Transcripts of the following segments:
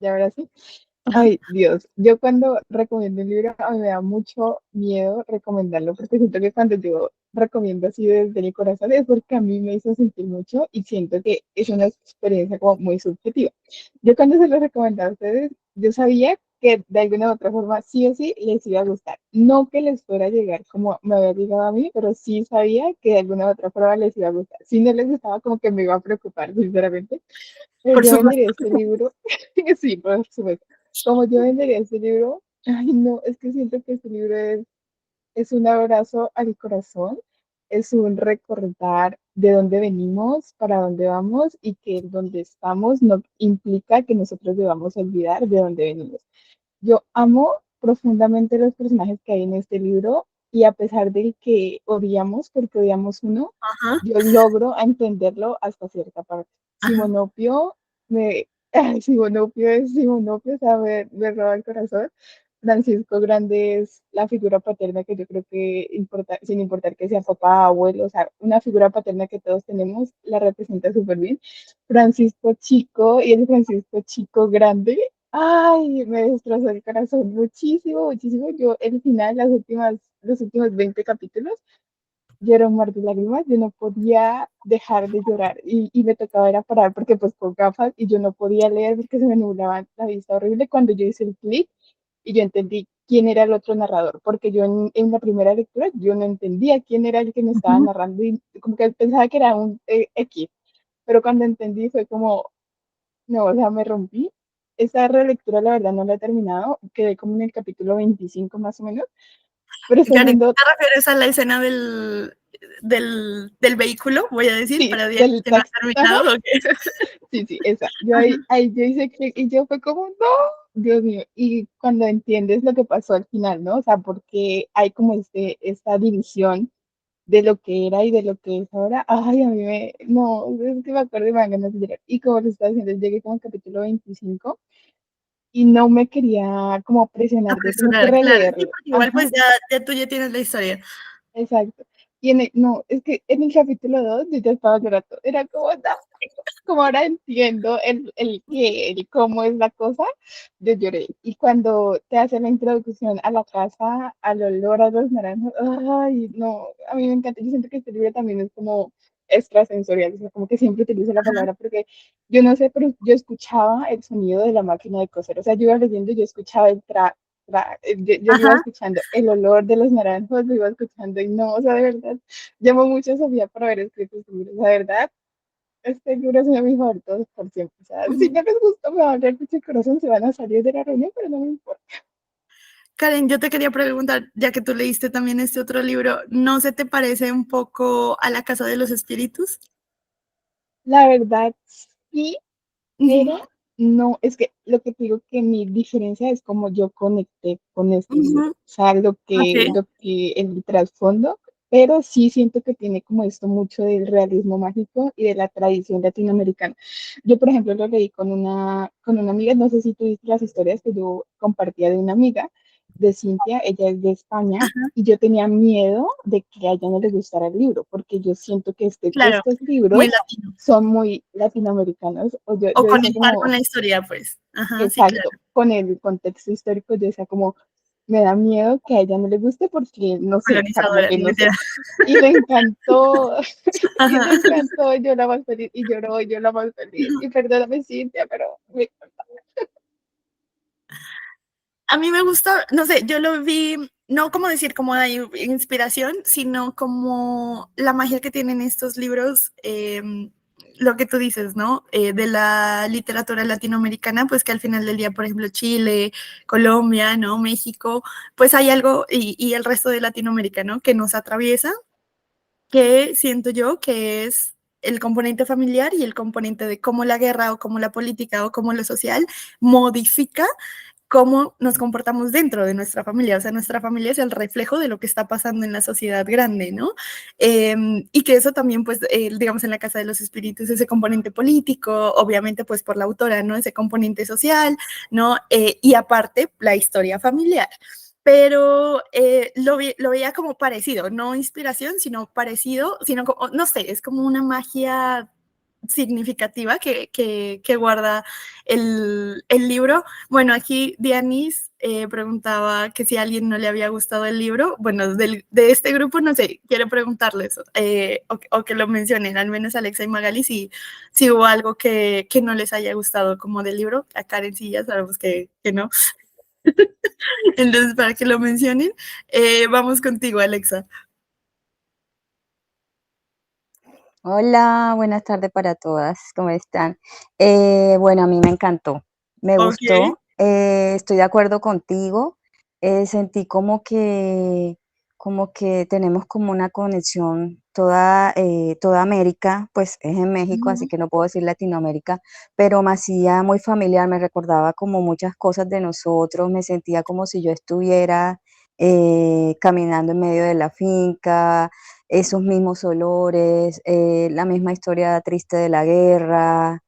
¿Ya ahora sí? Ay, Dios, yo cuando recomiendo un libro, a mí me da mucho miedo recomendarlo, porque siento que cuando yo recomiendo así desde mi corazón es porque a mí me hizo sentir mucho y siento que es una experiencia como muy subjetiva. Yo cuando se lo recomendaba a ustedes, yo sabía que de alguna u otra forma sí o sí les iba a gustar. No que les fuera a llegar como me había llegado a mí, pero sí sabía que de alguna u otra forma les iba a gustar. Si no les gustaba, como que me iba a preocupar, sinceramente. Pero Por yo supuesto. vendería este libro, sí, por supuesto. Como yo vendería este libro, ay no, es que siento que este libro es un abrazo al corazón, es un recordar de dónde venimos, para dónde vamos y que donde estamos no implica que nosotros debamos olvidar de dónde venimos. Yo amo profundamente los personajes que hay en este libro y a pesar de que odiamos, porque odiamos uno, Ajá, yo logro entenderlo hasta cierta parte. ajá. Simonopio, ay, Simonopio es Simonopio, o sea, me roba el corazón. Francisco Grande es la figura paterna que yo creo que importa, sin importar que sea papá, abuelo, o sea, una figura paterna que todos tenemos, la representa súper bien. Francisco Chico y el Francisco Chico Grande, ay, me destrozó el corazón muchísimo, muchísimo. Yo, el final, los últimos 20 capítulos, yo era un mar de lágrimas, yo no podía dejar de llorar y me tocaba era parar porque pues con gafas y yo no podía leer porque se me nublaba la vista horrible cuando yo hice el clic y yo entendí quién era el otro narrador, porque yo en la primera lectura yo no entendía quién era el que me estaba Ujú. narrando y como que pensaba que era un X, pero cuando entendí fue como, no, o sea, me rompí. Esa relectura, la verdad, no la he terminado. Quedé como en el capítulo 25 más o menos. Pero estoy Karen, viendo, ¿te refieres a la escena del vehículo, voy a decir, sí, para días del que no has taxi. Ajá, terminado? ¿O qué? sí, sí, esa. Yo Ajá, ahí yo hice clic y yo fue como, no, Dios mío. Y cuando entiendes lo que pasó al final, ¿no? O sea, porque hay como esta división de lo que era y de lo que es ahora. Ay, a mí no, es que me acuerdo y me dan ganas de llorar. Y como lo estaba diciendo, llegué como al capítulo 25 y no me quería como presionar de tengo que apresurar, claro. Sí, releerlo. porque igual Ajá, pues ya tú ya tienes la historia. exacto. Y no, es que en el capítulo 2 yo ya estaba llorando. Era como, no, como ahora entiendo el cómo es la cosa, yo lloré. Y cuando te hacen la introducción a la casa, al olor a los naranjos, ay, no, a mí me encanta. Yo siento que este libro también es como extrasensorial, o sea, como que siempre utilizo la palabra porque yo no sé, pero yo escuchaba el sonido de la máquina de coser. O sea, yo iba leyendo y yo escuchaba yo lo iba Ajá. escuchando, el olor de los naranjos lo iba escuchando y no, o sea, de verdad, llamo mucho a Sofía por haber escrito este libro, o sea, de verdad, este libro es uno de mis favoritos por siempre. O sea, si Ujú. no les gusta, me va a hablar mucho el corazón, se van a salir de la reunión, pero no me importa. Karen, yo te quería preguntar, ya que tú leíste también este otro libro, ¿no se te parece un poco a La Casa de los Espíritus? La verdad, sí, Ujú, pero no, es que lo que te digo que mi diferencia es como yo conecté con este libro, ujú. o sea, Ok, el trasfondo, pero sí siento que tiene como esto mucho del realismo mágico y de la tradición latinoamericana. Yo, por ejemplo, lo leí con una amiga, no sé si tú viste las historias que yo compartía de una amiga, de Cintia, ella es de España, y yo tenía miedo de que a ella no le gustara el libro, porque yo siento que claro, estos muy libros latino. son muy latinoamericanos, o O yo decía conectar con como, la historia, pues. Ajá, sí, claro. exacto, con el contexto histórico, yo decía como, me da miedo que a ella no le guste porque, no sé, Colonizadora, Carmele, no no sé. mentira. Y le encantó, y le Ajá. encantó, yo la más feliz, y lloró, y yo la más feliz, y perdóname, Cintia, pero A mí me gusta, no sé, yo lo vi, no como decir como hay inspiración, sino como la magia que tienen estos libros, lo que tú dices, ¿no? De la literatura latinoamericana, pues que al final del día, por ejemplo, Chile, Colombia, ¿no? México, pues hay algo, y el resto de Latinoamérica, ¿no? Que nos atraviesa, que siento yo que es el componente familiar y el componente de cómo la guerra o cómo la política o cómo lo social modifica cómo nos comportamos dentro de nuestra familia. O sea, nuestra familia es el reflejo de lo que está pasando en la sociedad grande, ¿no? Y que eso también, pues, digamos, en la Casa de los Espíritus, ese componente político, obviamente, pues, por la autora, ¿no? Ese componente social, ¿no? Y aparte, la historia familiar. Pero lo veía como parecido, no inspiración, sino parecido, sino como, no sé, es como una magia significativa que guarda el libro. Bueno, aquí Dianis preguntaba que si a alguien no le había gustado el libro. Bueno, de este grupo, no sé, quiero preguntarles o que lo mencionen, al menos Alexa y Magali, si hubo algo que no les haya gustado como del libro. A Karen sí, ya sabemos que no. Entonces, para que lo mencionen, vamos contigo, Alexa. Hola, buenas tardes para todas, ¿cómo están? Bueno, a mí me encantó, me Ok. gustó, estoy de acuerdo contigo, sentí como que tenemos como una conexión, toda América, pues es en México, así Ujú. que no puedo decir Latinoamérica, pero me hacía muy familiar, me recordaba como muchas cosas de nosotros, me sentía como si yo estuviera caminando en medio de la finca, esos mismos olores, la misma historia triste de la guerra,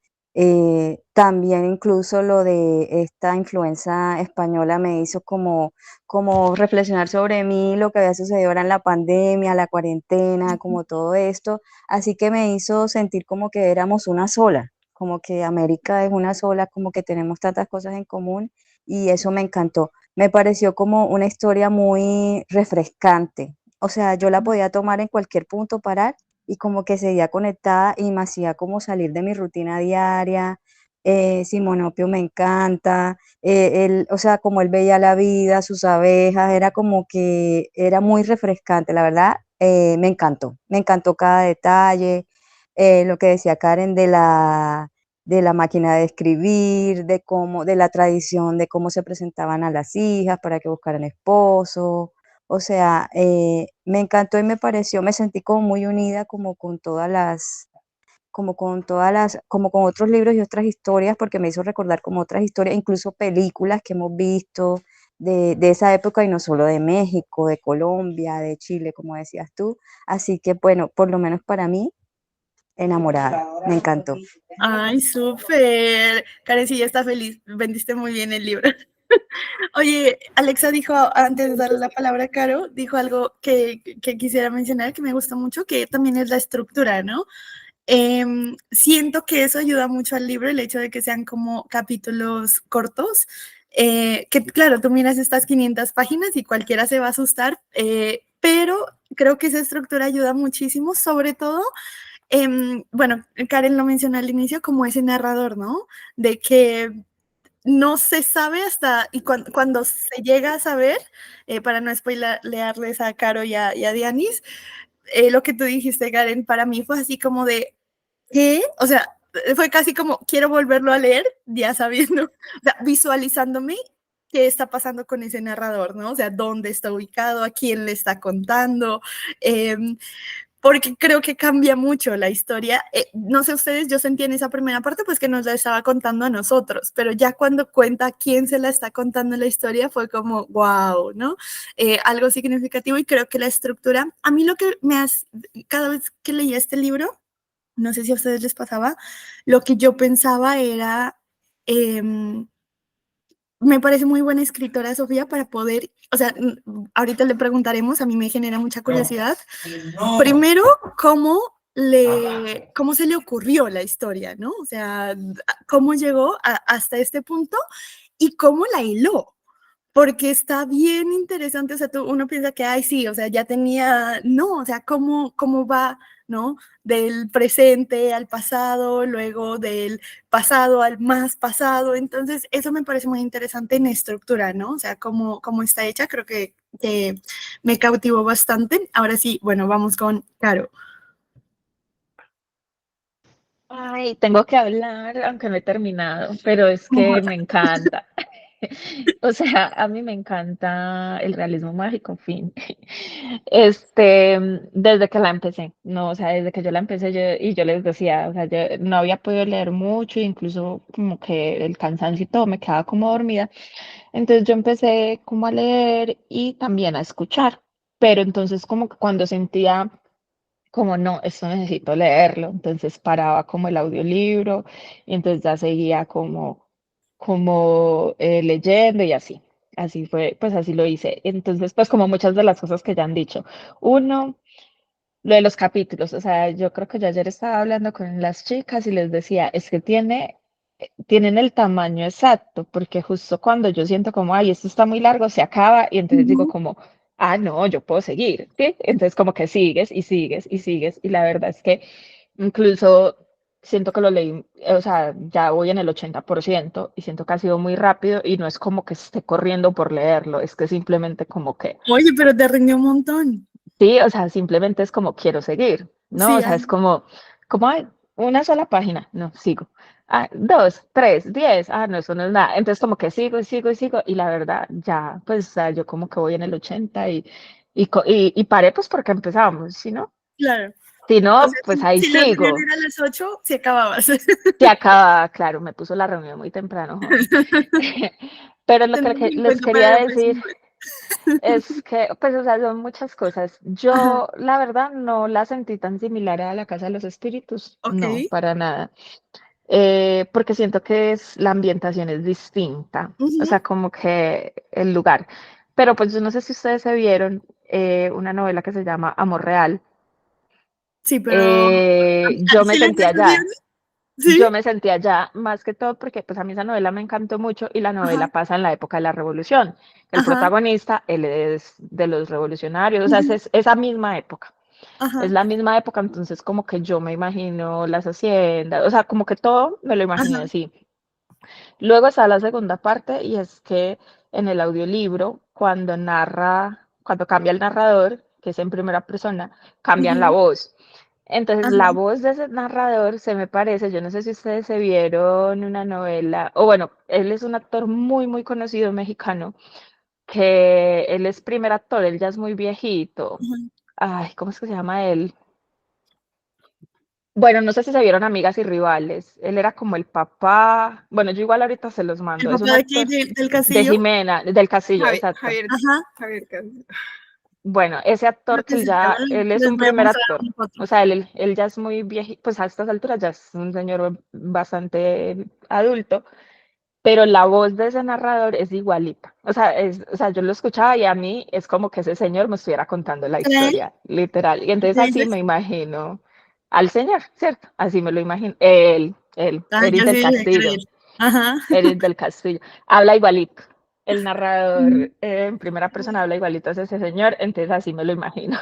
también incluso lo de esta influenza española me hizo como reflexionar sobre mí, lo que había sucedido ahora en la pandemia, la cuarentena, como todo esto, así que me hizo sentir como que éramos una sola, como que América es una sola, como que tenemos tantas cosas en común y eso me encantó. Me pareció como una historia muy refrescante, o sea, yo la podía tomar en cualquier punto, parar y como que seguía conectada y me hacía como salir de mi rutina diaria. Simonopio me encanta, o sea, como él veía la vida, sus abejas, era como que era muy refrescante, la verdad, me encantó cada detalle, lo que decía Karen de la máquina de escribir, de la tradición, de cómo se presentaban a las hijas para que buscaran esposo, o sea, me encantó y me pareció, me sentí como muy unida como con otros libros y otras historias, porque me hizo recordar como otras historias, incluso películas que hemos visto de esa época y no solo de México, de Colombia, de Chile, como decías tú. Así que bueno, por lo menos para mí, enamorada, me encantó. Ay, súper. Karen sí ya está feliz. Vendiste muy bien el libro. Oye, Alexa dijo, antes de darle la palabra a Caro, dijo algo que quisiera mencionar, que me gusta mucho, que también es la estructura, ¿no? Siento que eso ayuda mucho al libro, el hecho de que sean como capítulos cortos, que claro, tú miras estas 500 páginas y cualquiera se va a asustar, pero creo que esa estructura ayuda muchísimo, sobre todo bueno, Karen lo mencionó al inicio, como ese narrador, ¿no? De que no se sabe hasta, y cuando se llega a saber, para no spoilearles a Caro y a Dianis, lo que tú dijiste, Karen, para mí fue así como de, ¿qué? O sea, fue casi como, quiero volverlo a leer, ya sabiendo, o sea, visualizándome qué está pasando con ese narrador, ¿no? O sea, dónde está ubicado, a quién le está contando. Eh, porque creo que cambia mucho la historia. No sé ustedes, yo sentí en esa primera parte pues que nos la estaba contando a nosotros, pero ya cuando cuenta a quién se la está contando la historia fue como, wow, ¿no? Algo significativo y creo que la estructura, a mí lo que me hace, cada vez que leía este libro, no sé si a ustedes les pasaba, lo que yo pensaba era... Eh, me parece muy buena escritora, Sofía, para poder, o sea, ahorita le preguntaremos, a mí me genera mucha curiosidad. Primero, cómo se le ocurrió la historia, ¿no? O sea, cómo llegó hasta este punto y cómo la hiló, porque está bien interesante, o sea, uno piensa que, ay, sí, o sea, ya tenía, no, o sea, cómo va, ¿no? Del presente al pasado, luego del pasado al más pasado, entonces eso me parece muy interesante en estructura, ¿no? O sea, cómo está hecha, creo que me cautivó bastante. Ahora sí, bueno, vamos con Caro. Ay, tengo que hablar, aunque no he terminado, pero es que me encanta. O sea, a mí me encanta el realismo mágico, fin. Desde que la empecé, no, o sea, desde que yo la empecé y yo les decía, o sea, yo no había podido leer mucho, incluso como que el cansancio y todo, me quedaba como dormida. Entonces yo empecé como a leer y también a escuchar, pero entonces como que cuando sentía como no, esto necesito leerlo, entonces paraba como el audiolibro y entonces ya seguía como leyendo y así. Así fue, pues así lo hice. Entonces, pues como muchas de las cosas que ya han dicho. Uno, lo de los capítulos, o sea, yo creo que yo ayer estaba hablando con las chicas y les decía, es que tienen el tamaño exacto, porque justo cuando yo siento como, ay, esto está muy largo, se acaba, y entonces digo Ujú. como, ah, no, yo puedo seguir, ¿sí? Entonces como que sigues y sigues y sigues, y la verdad es que incluso siento que lo leí, o sea, ya voy en el 80% y siento que ha sido muy rápido y no es como que esté corriendo por leerlo, es que simplemente como que Oye, pero te rindió un montón. sí, o sea, simplemente es como quiero seguir, ¿no? O Sí, sea, es como ay, una sola página, no, sigo. Ah, dos, tres, 10, ah, no, eso no es nada. Entonces como que sigo y sigo y sigo y la verdad ya, pues o sea, yo como que voy en el 80 y paré pues porque empezamos, ¿sí no? claro. Si O no, sea, pues ahí si la reunión sigo. era a las 8, si acababas. Se acaba, claro, me puso la reunión muy temprano, joven. Pero lo Tendrás que en les cuenta para quería la decir próxima vez. es que, pues, o sea, son muchas cosas. Ajá, Yo, la verdad, no la sentí tan similar a La Casa de los Espíritus, ok. no, para nada. Porque siento que la ambientación es distinta, o Ujú. sea, como que el lugar. Pero pues yo no sé si ustedes se vieron una novela que se llama Amor Real. Sí, pero Yo me ¿sí la sentí allá. entendieron? Sí. Yo me sentí allá más que todo porque pues a mí esa novela me encantó mucho y la Ajá, novela pasa en la época de la revolución. El ajá, protagonista, él es de los revolucionarios, o sea, ujú, es esa misma época. Es ajá, la misma época, entonces como que yo me imagino las haciendas, o sea, como que todo me lo imaginé ajá, así. Luego está la segunda parte y es que en el audiolibro, cuando cambia el narrador, que es en primera persona, cambian la ujú, voz. Entonces, ajá, la voz de ese narrador se me parece, yo no sé si ustedes se vieron una novela, o bueno, él es un actor muy, muy conocido mexicano, que él es primer actor, él ya es muy viejito. ajá. Ay, ¿cómo es que se llama él? Bueno, no sé si se vieron Amigas y Rivales. Él era como el papá. Bueno, yo igual ahorita se los ¿El mando. Es un papá de qué? actor ¿Del de Castillo? Jimena, del Castillo, Javier, exacto. Javier, Ajá, Javier Castillo. Bueno, ese creo actor que que sí, ya él es les un voy a primer mostrar actor. una foto. O sea, él ya es muy viejito, pues a estas alturas ya es un señor bastante adulto, pero la voz de ese narrador es igualita. O sea, yo lo escuchaba y a mí es como que ese señor me estuviera contando la ¿Creen? historia, literal. Y entonces ¿Qué así me dices? imagino al señor, ¿cierto? Así me lo imagino. Ay, Eric yo sí del dije Castillo. creer. Ajá. Eric del Castillo. Habla igualito. El narrador Ujú, en primera persona habla igualito a ese señor, entonces así me lo imagino.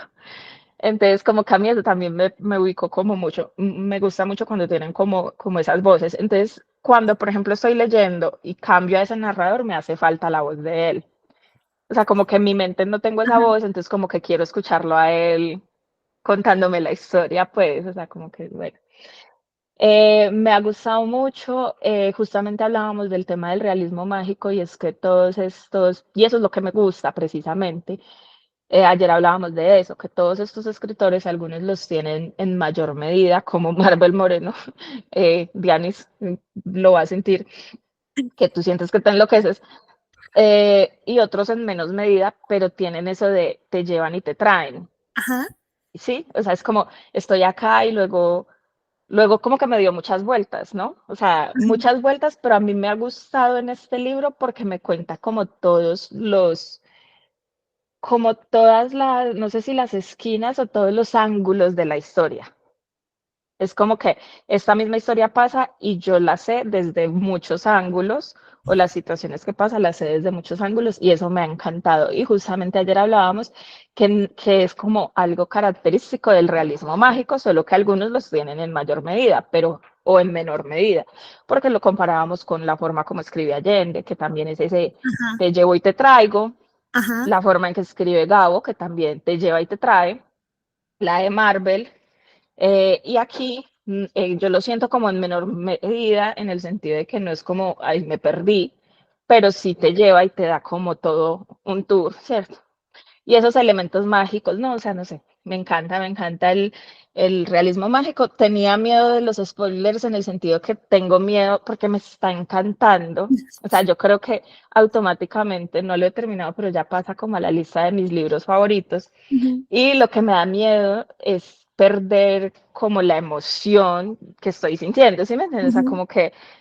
Entonces, como que a mí eso también me ubicó como mucho. Me gusta mucho cuando tienen como esas voces. Entonces, cuando, por ejemplo, estoy leyendo y cambio a ese narrador, me hace falta la voz de él. O sea, como que en mi mente no tengo esa ajá, voz, entonces como que quiero escucharlo a él contándome la historia, pues, o sea, como que, bueno. Me ha gustado mucho, justamente hablábamos del tema del realismo mágico y es que todos estos, y eso es lo que me gusta precisamente, ayer hablábamos de eso, que todos estos escritores, algunos los tienen en mayor medida, como Marvel Moreno, Dianis lo va a sentir, que tú sientes que te enloqueces, y otros en menos medida, pero tienen eso de te llevan y te traen, ajá. ¿sí? O sea, es como estoy acá y luego como que me dio muchas vueltas, ¿no? O sea, muchas vueltas, pero a mí me ha gustado en este libro porque me cuenta como todas las, no sé si las esquinas o todos los ángulos de la historia. Es como que esta misma historia pasa y yo la sé desde muchos ángulos o las situaciones que pasan las sé desde muchos ángulos y eso me ha encantado. Y justamente ayer hablábamos que es como algo característico del realismo mágico, solo que algunos los tienen en mayor medida, pero o en menor medida, porque lo comparábamos con la forma como escribe Allende, que también es ese Ajá, te llevo y te traigo, ajá, la forma en que escribe Gabo, que también te lleva y te trae, la de Marvel, y aquí yo lo siento como en menor medida, en el sentido de que no es como, ay, me perdí, pero sí te lleva y te da como todo un tour, ¿cierto? Y esos elementos mágicos, no, o sea, no sé, me encanta el realismo mágico. Tenía miedo de los spoilers en el sentido que tengo miedo porque me está encantando. O sea, yo creo que automáticamente, no lo he terminado, pero ya pasa como a la lista de mis libros favoritos. ujú, Y lo que me da miedo es perder como la emoción que estoy sintiendo, ¿sí me entiendes? O sea, ujú.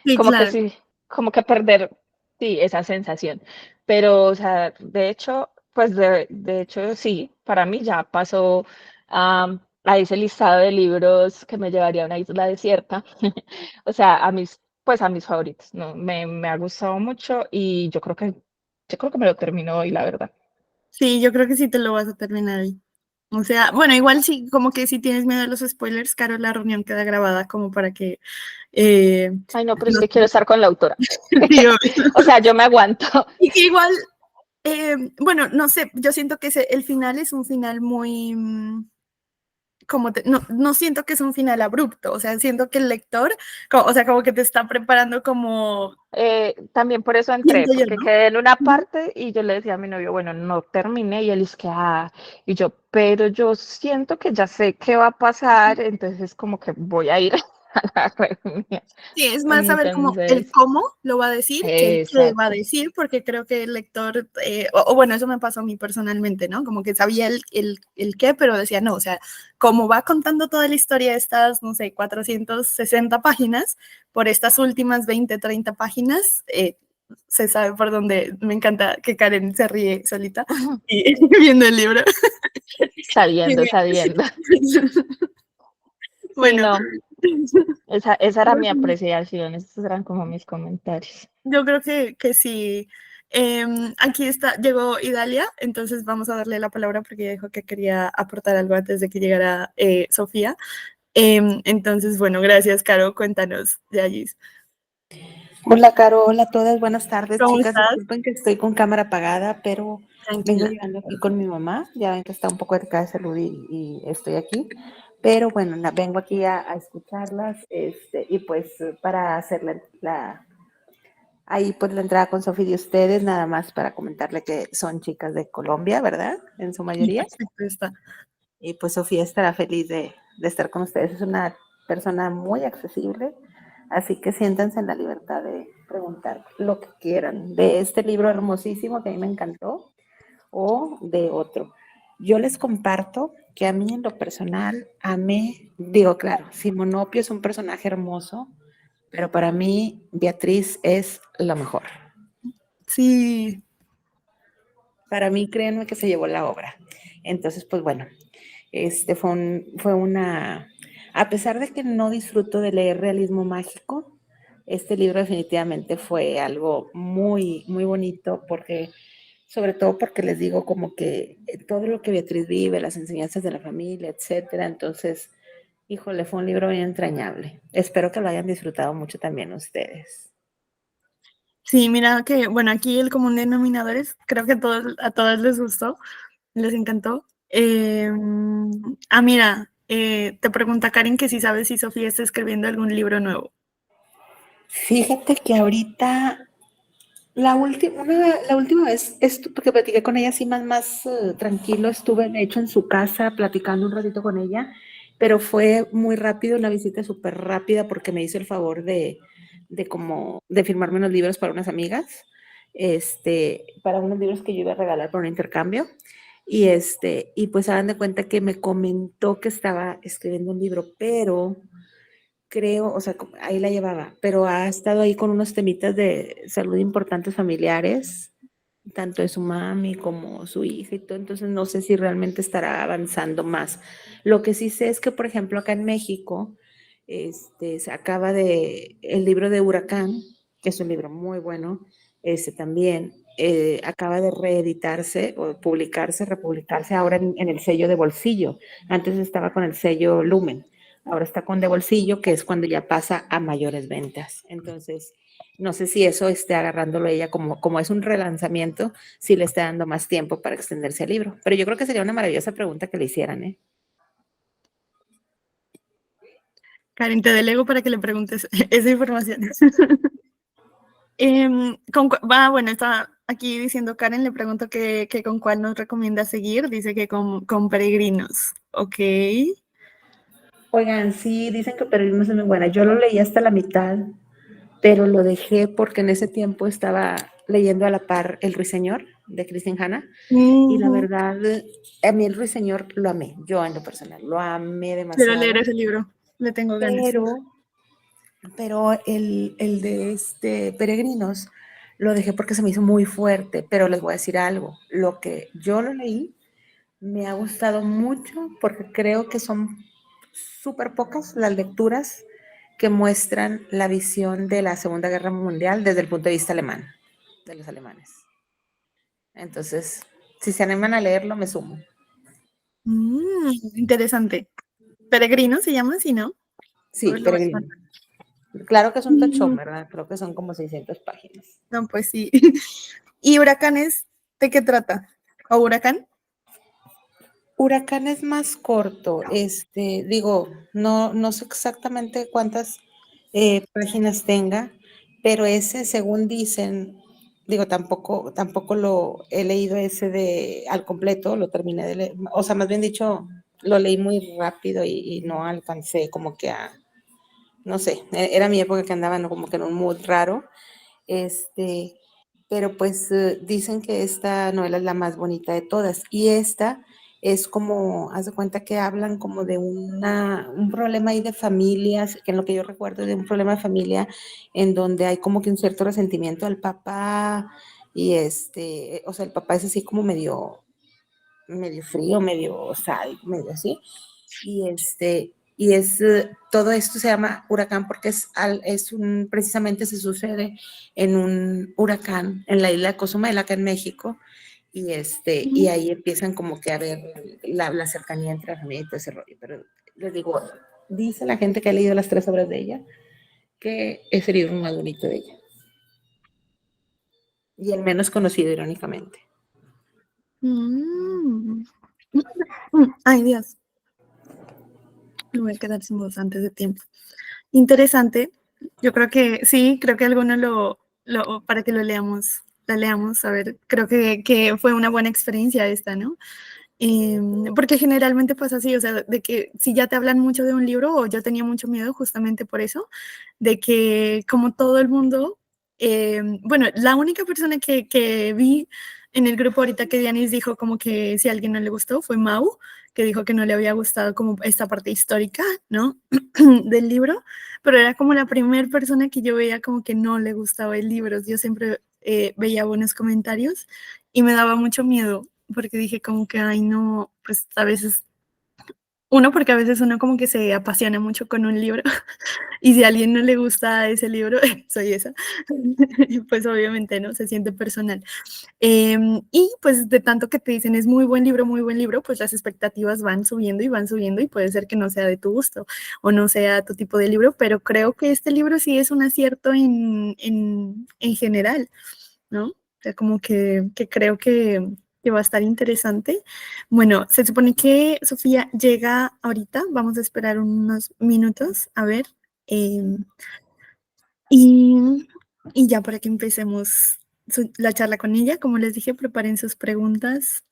Sí, como que claro. sí, como que perder, sí, esa sensación. Pero, o sea, de hecho, pues de hecho sí, para mí ya pasó a ese listado de libros que me llevaría a una isla desierta. O sea, pues a mis favoritos, ¿no? Me ha gustado mucho y yo creo que me lo termino hoy, la verdad. Sí, yo creo que sí te lo vas a terminar ahí. O sea, bueno, igual sí, como que si tienes miedo a los spoilers, Caro, la reunión queda grabada como para que... Ay, no, pero es no que quiero estar con la autora. sí, O sea, yo me aguanto. y que igual, bueno, no sé, yo siento que el final es un final muy... no siento que es un final abrupto, o sea, siento que el lector, o sea, como que te está preparando como... También por eso entré, Siento yo, porque ¿no? quedé en una Ujú. parte y yo le decía a mi novio, bueno, no terminé, y él es que, y yo, pero yo siento que ya sé qué va a pasar, entonces como que voy a ir a la reunión. Sí, es más saber cómo el Entonces, cómo lo va a decir que el qué va a exacto. decir, porque creo que el lector, o bueno, eso me pasó a mí personalmente, ¿no? Como que sabía el qué, pero decía, no, o sea, como va contando toda la historia de estas, no sé, 460 páginas, por estas últimas 20, 30 páginas, se sabe por dónde. Me encanta que Karen se ríe solita y, viendo el libro. Sabiendo, sabiendo. Sí, Bueno, no, esa era mi apreciación, esos eran como mis comentarios. yo creo que sí. Aquí llegó Idalia, entonces vamos a darle la palabra porque ella dijo que quería aportar algo antes de que llegara Sofía. Entonces, bueno, gracias, Caro. Cuéntanos, Yayis. Hola, Caro, hola a todas, buenas tardes, ¿Cómo chicas. estás? Disculpen que estoy con cámara apagada, pero vengo Tranquila. llegando aquí con mi mamá. Ya ven que está un poco delicada de salud y estoy aquí. Pero bueno, vengo aquí a escucharlas y pues para hacer ahí pues la entrada con Sofía de ustedes, nada más para comentarle que son chicas de Colombia, ¿verdad? En su Sí, mayoría. perfecto está. Y pues Sofía estará feliz de estar con ustedes. Es una persona muy accesible, así que siéntanse en la libertad de preguntar lo que quieran de este libro hermosísimo que a mí me encantó o de otro. Yo les comparto que a mí en lo personal, digo, claro, Simonopio es un personaje hermoso, pero para mí Beatriz es lo mejor. Sí, Para mí, créanme que se llevó la obra. Entonces, pues bueno, fue una, a pesar de que no disfruto de leer realismo mágico, este libro definitivamente fue algo muy, muy bonito porque, sobre todo porque les digo como que todo lo que Beatriz vive, las enseñanzas de la familia, etcétera. Entonces, híjole, fue un libro bien entrañable. Espero que lo hayan disfrutado mucho también ustedes. sí, mira que, bueno, aquí el común denominador es, creo que a todas les gustó, les encantó. Mira, te pregunta Karen que si sabes si Sofía está escribiendo algún libro nuevo. Fíjate que ahorita la última vez que platiqué con ella así más tranquilo, estuve de hecho en su casa platicando un ratito con ella, pero fue muy rápido, una visita súper rápida porque me hizo el favor de firmarme unos libros para unas amigas, para unos libros que yo iba a regalar por un intercambio. Y pues hagan de cuenta que me comentó que estaba escribiendo un libro, pero creo, o sea, ahí la llevaba, pero ha estado ahí con unos temitas de salud importantes familiares, tanto de su mami como su hija y todo, entonces no sé si realmente estará avanzando más. Lo que sí sé es que, por ejemplo, acá en México, se acaba el libro de Huracán, que es un libro muy bueno, también acaba de reeditarse o publicarse, republicarse ahora en el sello de Bolsillo. Antes estaba con el sello Lumen. Ahora está con de bolsillo, que es cuando ya pasa a mayores ventas. Entonces, no sé si eso esté agarrándolo ella como es un relanzamiento, si le está dando más tiempo para extenderse al libro. Pero yo creo que sería una maravillosa pregunta que le hicieran, ¿eh? Karen, te delego para que le preguntes esa información. Bueno, está aquí diciendo Karen, le pregunto que con cuál nos recomienda seguir. Dice que con Peregrinos. Ok. Oigan, sí, dicen que Peregrinos es muy buena. Yo lo leí hasta la mitad, pero lo dejé porque en ese tiempo estaba leyendo a la par El Ruiseñor de Christine Hanna. Y la verdad, a mí El Ruiseñor lo amé, yo en lo personal, lo amé Quiero leer demasiado. ese libro. Le tengo ganas. Pero el de Peregrinos lo dejé porque se me hizo muy fuerte, pero les voy a decir algo, lo que yo lo leí me ha gustado mucho porque creo que son súper pocas las lecturas que muestran la visión de la Segunda Guerra Mundial desde el punto de vista alemán, de los alemanes. Entonces, si se animan a leerlo, me sumo. Interesante. Peregrino se llama, ¿sí, no? Sí, Pues lo voy a Peregrino. anotar. Claro que es un tochón, ¿verdad? Creo que son como 600 páginas. No, pues sí. ¿Y Huracanes de qué trata? ¿O Huracán? Huracán es más corto, digo, no sé exactamente cuántas páginas tenga, pero ese, según dicen, digo, tampoco lo he leído ese al completo, lo terminé de leer, o sea, más bien dicho, lo leí muy rápido y no alcancé como que no sé, era mi época que andaba, ¿no?, como que en un mood raro, este, pero pues dicen que esta novela es la más bonita de todas y esta es como, haz de cuenta que hablan como de un problema ahí de familias, que en lo que yo recuerdo de un problema de familia en donde hay como que un cierto resentimiento al papá y o sea, el papá es así como medio frío, medio sádico, medio así, todo esto se llama huracán porque precisamente se sucede en un huracán en la isla de Cozumel, acá en México, y ahí empiezan como que a ver la cercanía entre la familia y todo ese rollo, pero les digo, dice la gente que ha leído las 3 obras de ella, que es el libro más bonito de ella, y el menos conocido, irónicamente. Ay, Dios. Me voy a quedar sin voz antes de tiempo. Interesante. Yo creo que sí, creo que alguno para que lo leamos, a ver, creo que fue una buena experiencia esta, ¿no? Porque generalmente pasa así, o sea, de que si ya te hablan mucho de un libro, o yo tenía mucho miedo justamente por eso, de que como todo el mundo, bueno, la única persona que vi en el grupo ahorita que Dianis dijo como que si a alguien no le gustó fue Mau, que dijo que no le había gustado como esta parte histórica, ¿no? del libro, pero era como la primera persona que yo veía como que no le gustaba el libro. Yo siempre veía buenos comentarios y me daba mucho miedo porque dije como que, ay, no, pues a veces, porque a veces uno como que se apasiona mucho con un libro y si a alguien no le gusta ese libro, soy esa, pues obviamente no, se siente personal. Y pues de tanto que te dicen es muy buen libro, pues las expectativas van subiendo y puede ser que no sea de tu gusto o no sea tu tipo de libro, pero creo que este libro sí es un acierto en general, ¿no? O sea, como que creo que va a estar interesante. Bueno, se supone que Sofía llega ahorita, vamos a esperar unos minutos, a ver, y, y ya para que empecemos la charla con ella, como les dije, preparen sus preguntas,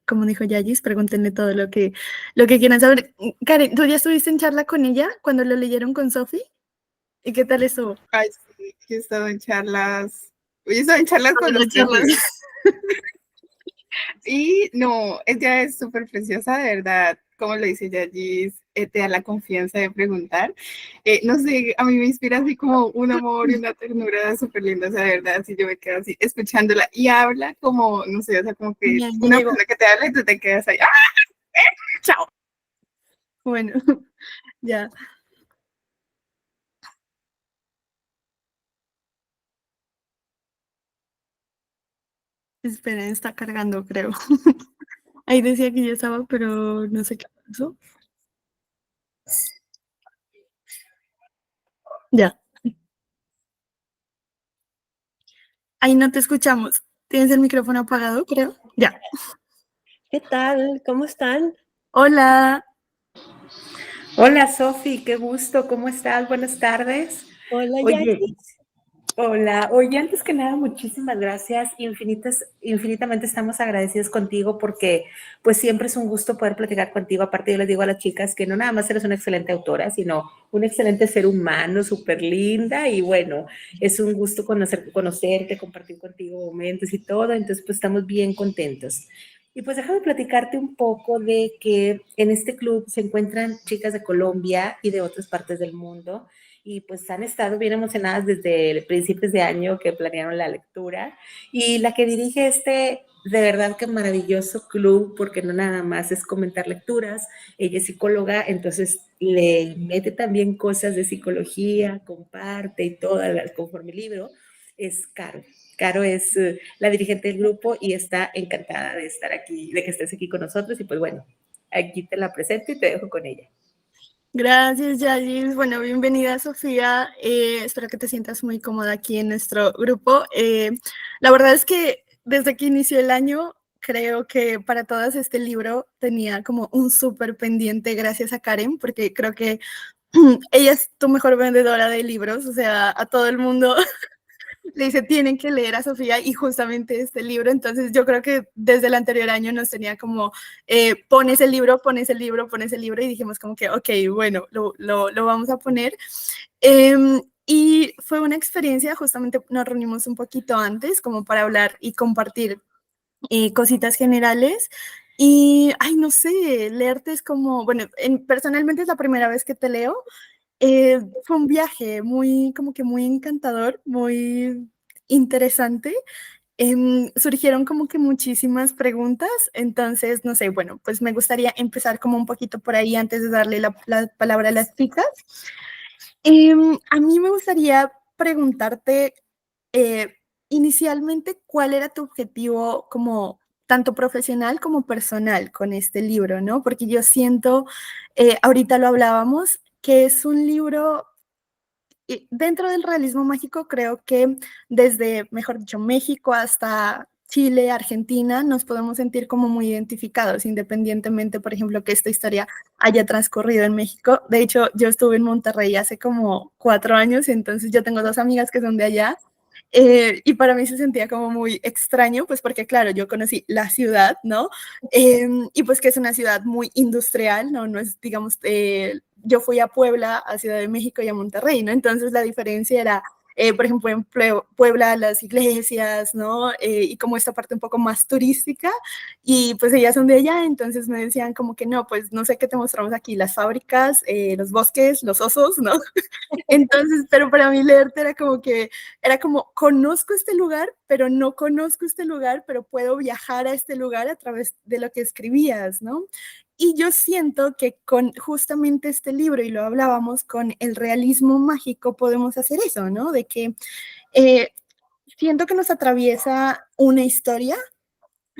como dijo Yayis, pregúntenle todo lo que quieran saber. Karen, ¿tú ya estuviste en charla con ella cuando lo leyeron con Sofi? ¿Y qué tal estuvo? Ay, sí, yo he estado en charlas, con los 3 Charlas. libros. Y no, ella es súper preciosa, de verdad, como lo dice Yagis, te da la confianza de preguntar. No sé, a mí me inspira así como un amor y una ternura súper linda, o sea, de verdad, si yo me quedo así escuchándola y habla como, no sé, o sea, como que Ya una llegó. persona que te habla y tú te quedas ahí, ¡ah! ¡Chao! Bueno, ya. Esperen, está cargando, creo. Ahí decía que ya estaba, pero no sé qué pasó. Ya. Ahí no te escuchamos. ¿Tienes el micrófono apagado, creo? Ya. ¿Qué tal? ¿Cómo están? Hola. Hola Sofi, qué gusto, ¿cómo estás? Buenas tardes. Hola, Oye, Jackie. hola, oye, antes que nada, muchísimas gracias, infinitamente estamos agradecidos contigo porque pues siempre es un gusto poder platicar contigo. Aparte yo les digo a las chicas que no nada más eres una excelente autora, sino un excelente ser humano, súper linda y bueno, es un gusto conocerte, compartir contigo momentos y todo, entonces pues estamos bien contentos. Y pues déjame platicarte un poco de que en este club se encuentran chicas de Colombia y de otras partes del mundo y pues han estado bien emocionadas desde principios de año que planearon la lectura y la que dirige de verdad que maravilloso club, porque no nada más es comentar lecturas, ella es psicóloga, entonces le mete también cosas de psicología, comparte y todas las conforme el libro, es Caro. Caro es la dirigente del grupo y está encantada de estar aquí, de que estés aquí con nosotros y pues bueno, aquí te la presento y te dejo con ella. Gracias, Yayis. Bueno, bienvenida, Sofía. Espero que te sientas muy cómoda aquí en nuestro grupo. La verdad es que desde que inició el año, creo que para todas este libro tenía como un súper pendiente gracias a Karen, porque creo que ella es tu mejor vendedora de libros, o sea, a todo el mundo le dice, tienen que leer a Sofía y justamente este libro. Entonces yo creo que desde el anterior año nos tenía como, pones el libro, pones el libro, pones el libro y dijimos como que, ok, bueno, lo vamos a poner. Y fue una experiencia, justamente nos reunimos un poquito antes como para hablar y compartir cositas generales. Y, ay, no sé, leerte es como, bueno, personalmente es la primera vez que te leo. Fue un viaje muy, como que muy encantador, muy interesante. Surgieron como que muchísimas preguntas, entonces, no sé, bueno, pues me gustaría empezar como un poquito por ahí antes de darle la palabra a las chicas. A mí me gustaría preguntarte eh, inicialmente cuál era tu objetivo como tanto profesional como personal con este libro, ¿no? Porque yo siento, ahorita lo hablábamos, que es un libro y dentro del realismo mágico, creo que desde, mejor dicho, México hasta Chile, Argentina, nos podemos sentir como muy identificados, independientemente, por ejemplo, que esta historia haya transcurrido en México. De hecho, yo estuve en Monterrey hace como 4 años, entonces yo tengo 2 amigas que son de allá. Y para mí se sentía como muy extraño, pues porque claro, yo conocí la ciudad, ¿no? Y pues que es una ciudad muy industrial, ¿no? No es, digamos, yo fui a Puebla, a Ciudad de México y a Monterrey, ¿no? Entonces la diferencia era, por ejemplo, en Puebla las iglesias, ¿no? Y como esta parte un poco más turística, y pues ellas son de allá, entonces me decían como que no, pues no sé qué te mostramos aquí, las fábricas, los bosques, los osos, ¿no? Entonces, pero para mí leerte era como, conozco este lugar, pero no conozco este lugar, pero puedo viajar a este lugar a través de lo que escribías, ¿no? Y yo siento que con justamente este libro, y lo hablábamos, con el realismo mágico podemos hacer eso, ¿no? De que eh, siento que nos atraviesa una historia,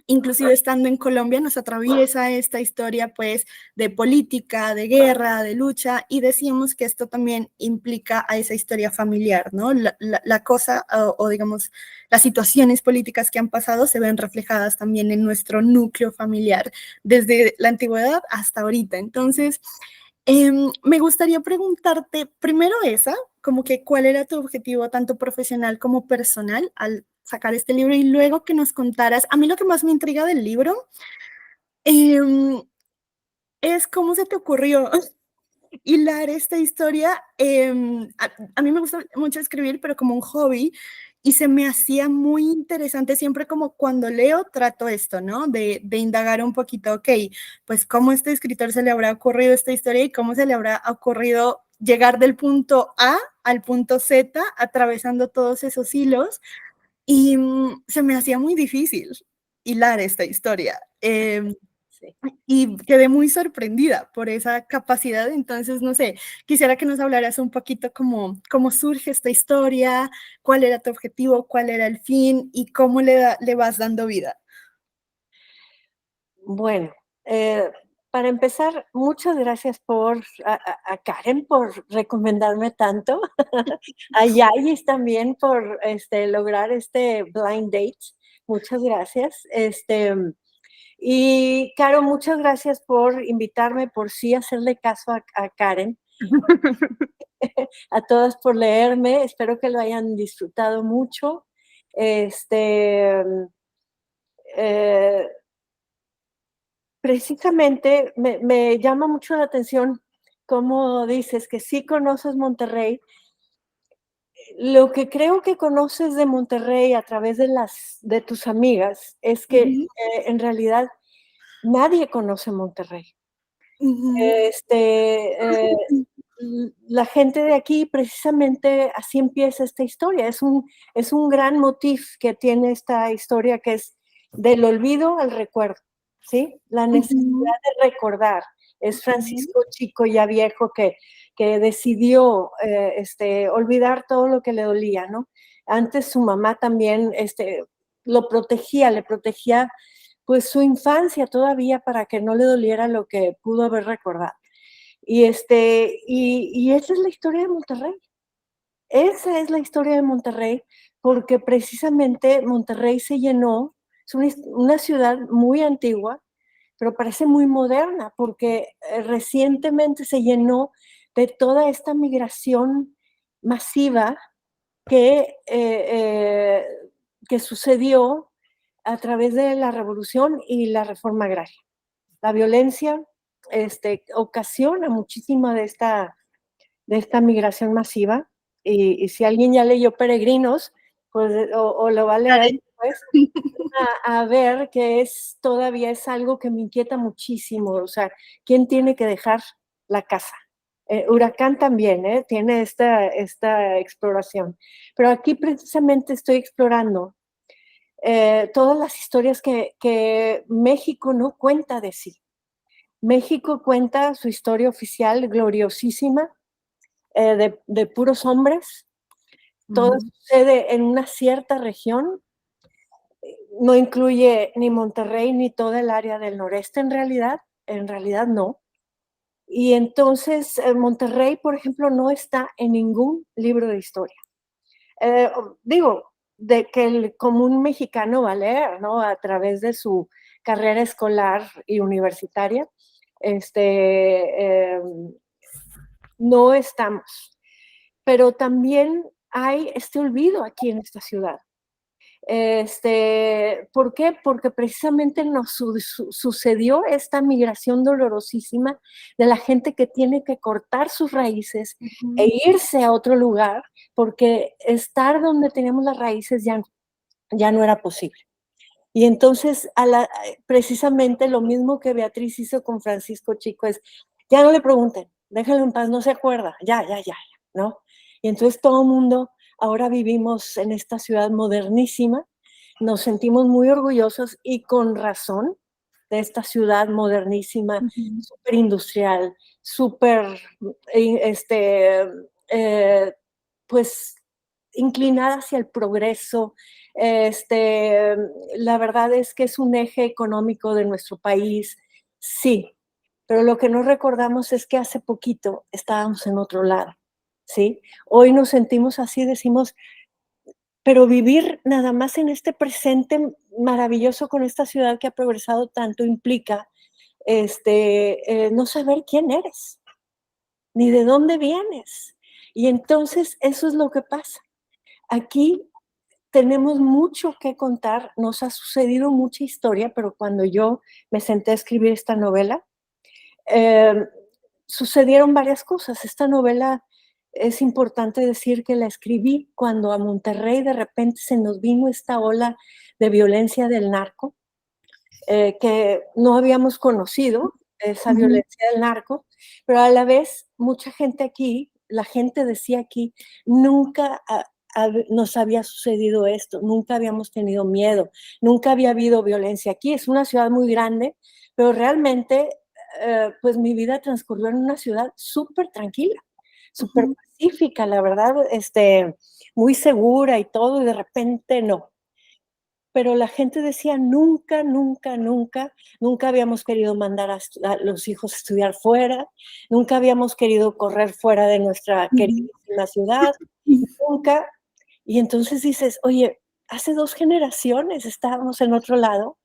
inclusive estando en Colombia, nos atraviesa esta historia pues de política, de guerra, de lucha, y decíamos que esto también implica a esa historia familiar, ¿no? La cosa, o digamos, las situaciones políticas que han pasado se ven reflejadas también en nuestro núcleo familiar, desde la antigüedad hasta ahorita. Entonces, me gustaría preguntarte primero esa, como que cuál era tu objetivo tanto profesional como personal al sacar este libro y luego que nos contaras, a mí lo que más me intriga del libro es cómo se te ocurrió hilar esta historia. A mí me gusta mucho escribir, pero como un hobby, y se me hacía muy interesante siempre como cuando leo trato esto, ¿no? De indagar un poquito, ok, pues cómo a este escritor se le habrá ocurrido esta historia y cómo se le habrá ocurrido llegar del punto A al punto Z, atravesando todos esos hilos, y se me hacía muy difícil hilar esta historia. Sí. Y quedé muy sorprendida por esa capacidad. Entonces, no sé, quisiera que nos hablaras un poquito cómo surge esta historia, cuál era tu objetivo, cuál era el fin y cómo le vas dando vida. Bueno, para empezar, muchas gracias a Karen por recomendarme tanto, a Yayis también por lograr este blind date. Muchas gracias. Y Caro, muchas gracias por invitarme, por sí hacerle caso a Karen, a todas por leerme. Espero que lo hayan disfrutado mucho. Precisamente me llama mucho la atención cómo dices que sí conoces Monterrey. Lo que creo que conoces de Monterrey a través de tus amigas es que en realidad nadie conoce Monterrey. La gente de aquí, precisamente así empieza esta historia. Es un gran motif que tiene esta historia, que es del olvido al recuerdo, ¿sí? La necesidad de recordar. Es Francisco chico ya viejo que decidió olvidar todo lo que le dolía, ¿no? Antes su mamá también le protegía pues su infancia todavía para que no le doliera lo que pudo haber recordado. Y esa es la historia de Monterrey. Esa es la historia de Monterrey, porque precisamente Monterrey se llenó, es una ciudad muy antigua, pero parece muy moderna, porque recientemente se llenó de toda esta migración masiva que sucedió a través de la revolución y la reforma agraria. La violencia ocasiona muchísima de esta migración masiva, y si alguien ya leyó Peregrinos, pues, o lo va a leer después, a ver que todavía es algo que me inquieta muchísimo. O sea, ¿quién tiene que dejar la casa? Huracán también tiene esta exploración, pero aquí precisamente estoy explorando todas las historias que México no cuenta de sí. México cuenta su historia oficial gloriosísima, de puros hombres. Todo sucede en una cierta región, no incluye ni Monterrey ni toda el área del noreste en realidad no. Y entonces Monterrey, por ejemplo, no está en ningún libro de historia. Digo, de que el común mexicano va a leer, ¿no? A través de su carrera escolar y universitaria, no estamos. Pero también hay este olvido aquí en esta ciudad. ¿Por qué? Porque precisamente nos sucedió esta migración dolorosísima de la gente que tiene que cortar sus raíces e irse a otro lugar, porque estar donde teníamos las raíces ya no era posible. Y entonces, precisamente lo mismo que Beatriz hizo con Francisco Chico es, ya no le pregunten, déjenlo en paz, no se acuerda, ya, ¿no? Y entonces todo el mundo, ahora vivimos en esta ciudad modernísima, nos sentimos muy orgullosos y con razón de esta ciudad modernísima, súper industrial, súper, pues, inclinada hacia el progreso. La verdad es que es un eje económico de nuestro país, sí, pero lo que no recordamos es que hace poquito estábamos en otro lado, ¿sí? Hoy nos sentimos así, decimos, pero vivir nada más en este presente maravilloso con esta ciudad que ha progresado tanto implica no saber quién eres, ni de dónde vienes. Y entonces eso es lo que pasa. Aquí tenemos mucho que contar, nos ha sucedido mucha historia, pero cuando yo me senté a escribir esta novela, sucedieron varias cosas. Esta novela, es importante decir que la escribí cuando a Monterrey de repente se nos vino esta ola de violencia del narco, que no habíamos conocido, esa violencia del narco, pero a la vez mucha gente aquí, la gente decía aquí, nunca nos había sucedido esto, nunca habíamos tenido miedo, nunca había habido violencia aquí. Es una ciudad muy grande, pero realmente pues mi vida transcurrió en una ciudad súper tranquila, súper pacífica, la verdad, muy segura y todo, y de repente no. Pero la gente decía, nunca, nunca, nunca, nunca habíamos querido mandar a los hijos a estudiar fuera, nunca habíamos querido correr fuera de nuestra queridísima ciudad, nunca. Y entonces dices, oye, hace 2 generaciones estábamos en otro lado,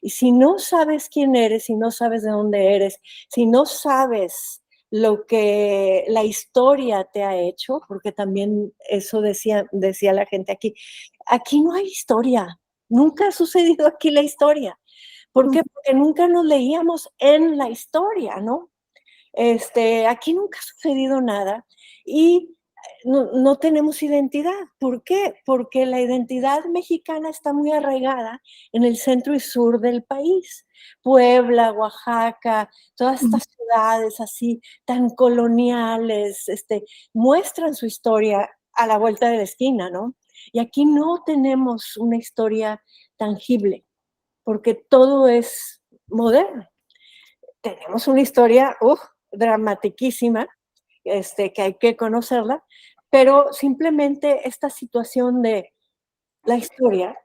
y si no sabes quién eres, si no sabes de dónde eres, si no sabes lo que la historia te ha hecho, porque también eso decía la gente aquí no hay historia, nunca ha sucedido aquí la historia. ¿Por qué? Porque nunca nos leíamos en la historia, ¿no? Aquí nunca ha sucedido nada y no tenemos identidad. ¿Por qué? Porque la identidad mexicana está muy arraigada en el centro y sur del país. Puebla, Oaxaca, todas estas ciudades así tan coloniales, muestran su historia a la vuelta de la esquina, ¿no? Y aquí no tenemos una historia tangible. porque todo es moderno. Tenemos una historia dramatiquísima, que hay que conocerla, pero simplemente esta situación de la historia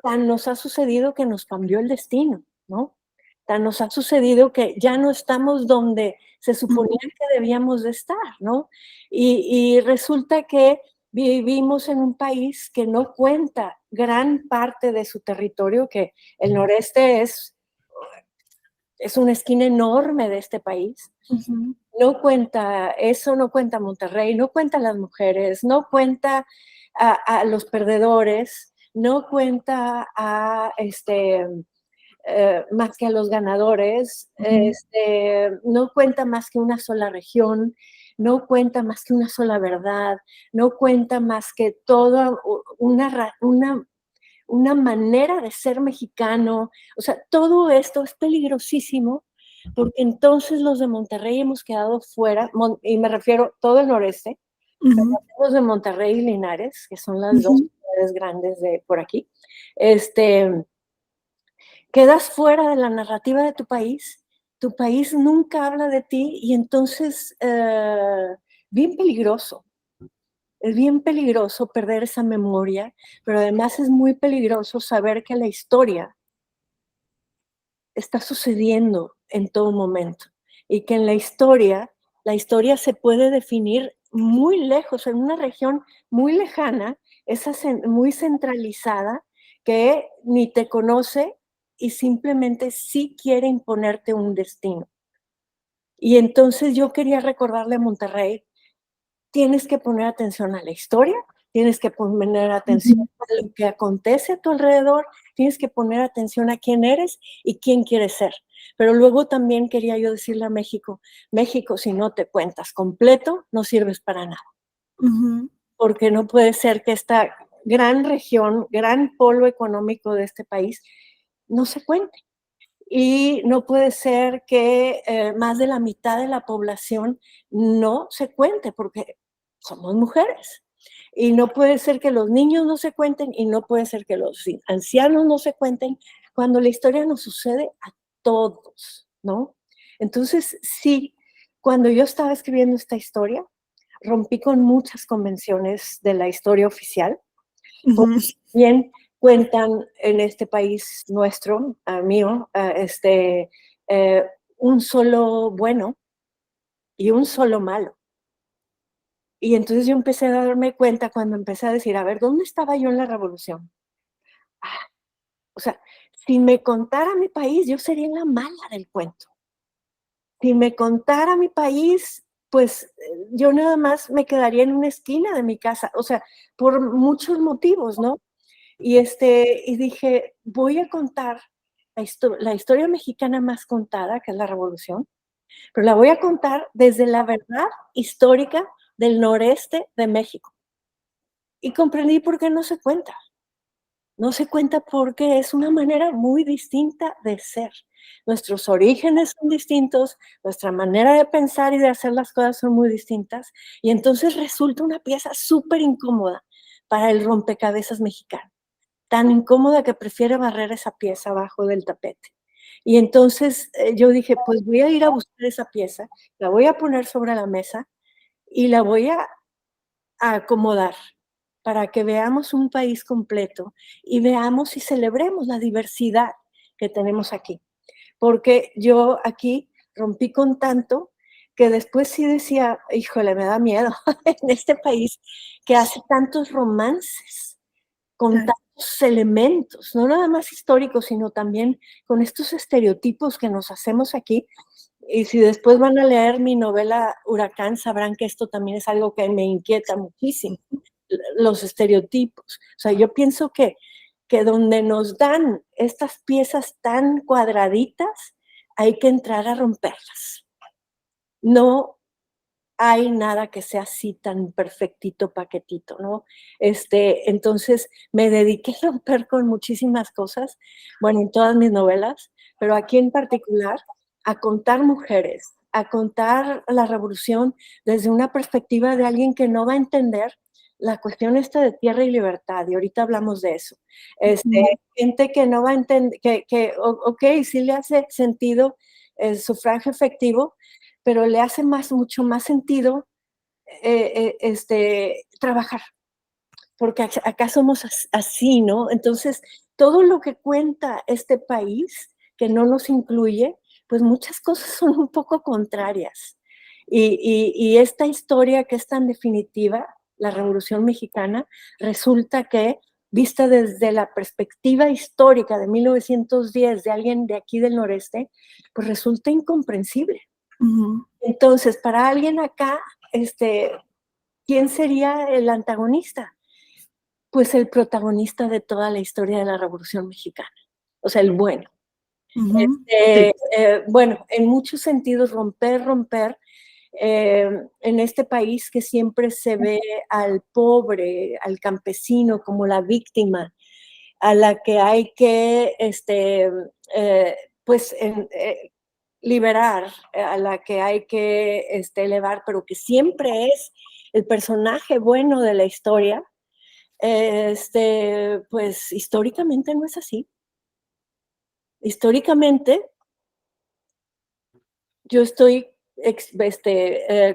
tan nos ha sucedido que nos cambió el destino, ¿no? Tan nos ha sucedido que ya no estamos donde se suponía que debíamos de estar, ¿no? Y resulta que vivimos en un país que no cuenta gran parte de su territorio, que el noreste es una esquina enorme de este país. No cuenta eso, no cuenta Monterrey, no cuenta las mujeres, no cuenta a los perdedores, no cuenta más que a los ganadores, no cuenta más que una sola región, no cuenta más que una sola verdad, no cuenta más que toda una manera de ser mexicano. O sea, todo esto es peligrosísimo porque entonces los de Monterrey hemos quedado fuera, y me refiero todo el noreste, los de Monterrey y Linares, que son las dos ciudades grandes de por aquí, quedas fuera de la narrativa de tu país nunca habla de ti y entonces bien peligroso. Es bien peligroso perder esa memoria, pero además es muy peligroso saber que la historia está sucediendo en todo momento y que en la historia se puede definir muy lejos, en una región muy lejana, muy centralizada, que ni te conoce y simplemente sí quiere imponerte un destino. Y entonces yo quería recordarle a Monterrey, tienes que poner atención a la historia, tienes que poner atención a lo que acontece a tu alrededor, tienes que poner atención a quién eres y quién quieres ser. Pero luego también quería yo decirle a México, México, si no te cuentas completo, no sirves para nada. Porque no puede ser que esta gran región, gran polo económico de este país, no se cuente. Y no puede ser que más de la mitad de la población no se cuente, porque somos mujeres. Y no puede ser que los niños no se cuenten y no puede ser que los ancianos no se cuenten cuando la historia nos sucede a todos, ¿no? Entonces, sí, cuando yo estaba escribiendo esta historia, rompí con muchas convenciones de la historia oficial. Bien cuentan en este país nuestro, mío, un solo bueno y un solo malo. Y entonces yo empecé a darme cuenta cuando empecé a decir, a ver, ¿dónde estaba yo en la revolución? O sea, si me contara mi país, yo sería la mala del cuento. Si me contara mi país, pues yo nada más me quedaría en una esquina de mi casa, o sea, por muchos motivos, ¿no? Y dije, voy a contar la historia mexicana más contada, que es la Revolución, pero la voy a contar desde la verdad histórica del noreste de México. Y comprendí por qué no se cuenta. No se cuenta porque es una manera muy distinta de ser. Nuestros orígenes son distintos, nuestra manera de pensar y de hacer las cosas son muy distintas, y entonces resulta una pieza súper incómoda para el rompecabezas mexicano. Tan incómoda que prefiere barrer esa pieza abajo del tapete. Y entonces yo dije, pues voy a ir a buscar esa pieza, la voy a poner sobre la mesa y la voy a acomodar para que veamos un país completo y veamos y celebremos la diversidad que tenemos aquí. Porque yo aquí rompí con tanto que después sí decía, híjole, me da miedo en este país que hace tantos romances con tantos elementos, no nada más históricos, sino también con estos estereotipos que nos hacemos aquí. Y si después van a leer mi novela Huracán, sabrán que esto también es algo que me inquieta muchísimo, los estereotipos. O sea, yo pienso que donde nos dan estas piezas tan cuadraditas, hay que entrar a romperlas. No hay nada que sea así tan perfectito, paquetito, ¿no? Entonces me dediqué a romper con muchísimas cosas, bueno, en todas mis novelas, pero aquí en particular a contar mujeres, a contar la revolución desde una perspectiva de alguien que no va a entender la cuestión esta de tierra y libertad, y ahorita hablamos de eso. Gente que no va a entender, ok, sí le hace sentido el sufragio efectivo, pero le hace mucho más sentido trabajar, porque acá somos así, ¿no? Entonces, todo lo que cuenta este país, que no nos incluye, pues muchas cosas son un poco contrarias. Y esta historia que es tan definitiva, la Revolución Mexicana, resulta que, vista desde la perspectiva histórica de 1910 de alguien de aquí del noreste, pues resulta incomprensible. Entonces, para alguien acá, ¿quién sería el antagonista? Pues el protagonista de toda la historia de la Revolución Mexicana, o sea, el bueno. Sí. Bueno, en muchos sentidos, romper en este país que siempre se ve al pobre, al campesino como la víctima, a la que hay que, pues, liberar, a la que hay que elevar, pero que siempre es el personaje bueno de la historia, pues históricamente no es así. Históricamente, yo estoy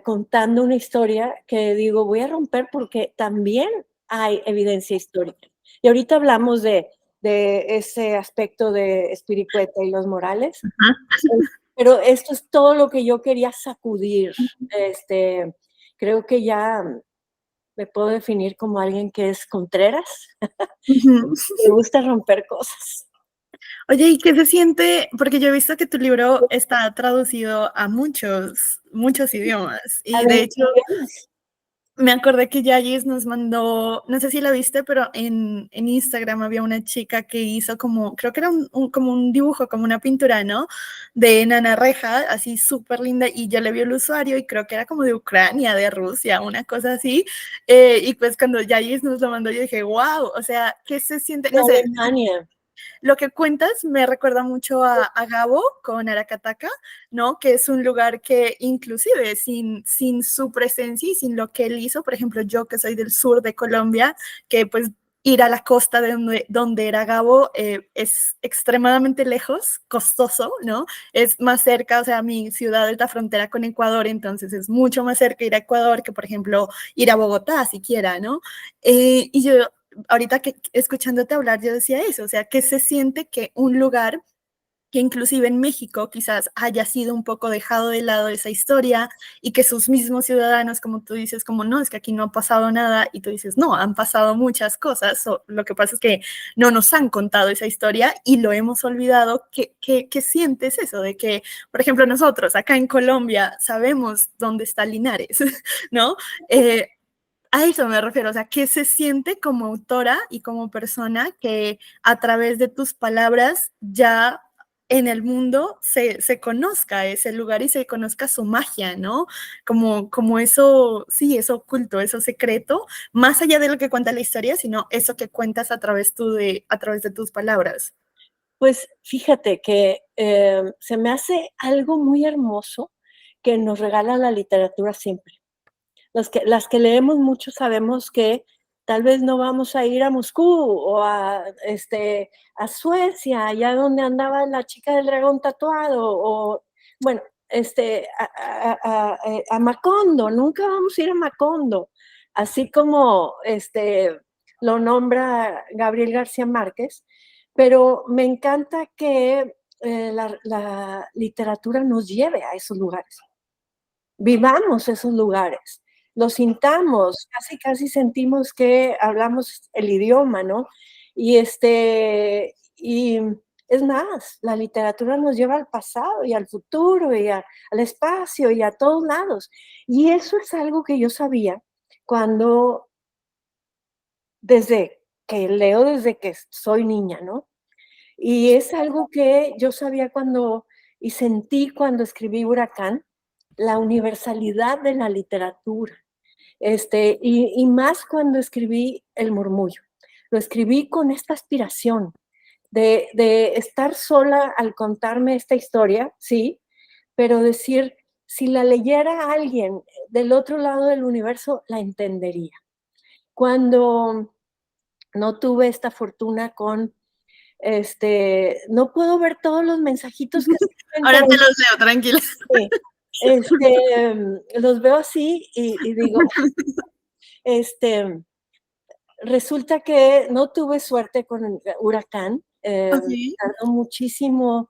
contando una historia que digo, voy a romper porque también hay evidencia histórica. Y ahorita hablamos de ese aspecto de Spiricueta y los Morales, pero esto es todo lo que yo quería sacudir. Creo que ya me puedo definir como alguien que es contreras, me gusta romper cosas. Oye, ¿y qué se siente? Porque yo he visto que tu libro está traducido a muchos idiomas. Y de hecho, me acordé que Yayis nos mandó, no sé si la viste, pero en Instagram había una chica que hizo como, creo que era como un dibujo, como una pintura, ¿no? De Nana Reja, así súper linda. Y yo le vi el usuario y creo que era como de Ucrania, de Rusia, una cosa así. Y pues cuando Yayis nos lo mandó, yo dije, wow, o sea, ¿qué se siente? No sé. Alemania. Lo que cuentas me recuerda mucho a Gabo con Aracataca, ¿no? Que es un lugar que inclusive sin su presencia y sin lo que él hizo, por ejemplo, yo que soy del sur de Colombia, que pues ir a la costa de donde era Gabo es extremadamente lejos, costoso, ¿no? Es más cerca, o sea, mi ciudad es la frontera con Ecuador, entonces es mucho más cerca ir a Ecuador que, por ejemplo, ir a Bogotá siquiera, ¿no? Y yo ahorita que escuchándote hablar, yo decía eso, o sea, que se siente que un lugar que inclusive en México quizás haya sido un poco dejado de lado esa historia y que sus mismos ciudadanos, como tú dices, como no, es que aquí no ha pasado nada y tú dices, no, han pasado muchas cosas, lo que pasa es que no nos han contado esa historia y lo hemos olvidado. ¿Qué sientes eso de que, por ejemplo, nosotros acá en Colombia sabemos dónde está Linares, ¿no? A eso me refiero, o sea, ¿qué se siente como autora y como persona que a través de tus palabras ya en el mundo se conozca ese lugar y se conozca su magia, ¿no? Como eso, sí, eso oculto, eso secreto, más allá de lo que cuenta la historia, sino eso que cuentas a través de tus palabras. Pues fíjate que se me hace algo muy hermoso que nos regala la literatura siempre. Las que leemos mucho sabemos que tal vez no vamos a ir a Moscú o a Suecia, allá donde andaba la chica del dragón tatuado, o bueno, a Macondo, nunca vamos a ir a Macondo, así como lo nombra Gabriel García Márquez, pero me encanta que la literatura nos lleve a esos lugares, vivamos esos lugares, lo sintamos, casi sentimos que hablamos el idioma, ¿no? Y y es más, la literatura nos lleva al pasado y al futuro y al espacio y a todos lados. Y eso es algo que yo sabía cuando, desde que leo desde que soy niña, ¿no? Y es algo que yo sabía y sentí cuando escribí Huracán, la universalidad de la literatura. Y más cuando escribí El Murmullo. Lo escribí con esta aspiración de estar sola al contarme esta historia, sí, pero decir, si la leyera alguien del otro lado del universo, la entendería. cuando no tuve esta fortuna con, no puedo ver todos los mensajitos que escriben, Ahora pero te los leo, tranquila. sí, los veo así y digo, resulta que no tuve suerte con el huracán, Ok. tardó muchísimo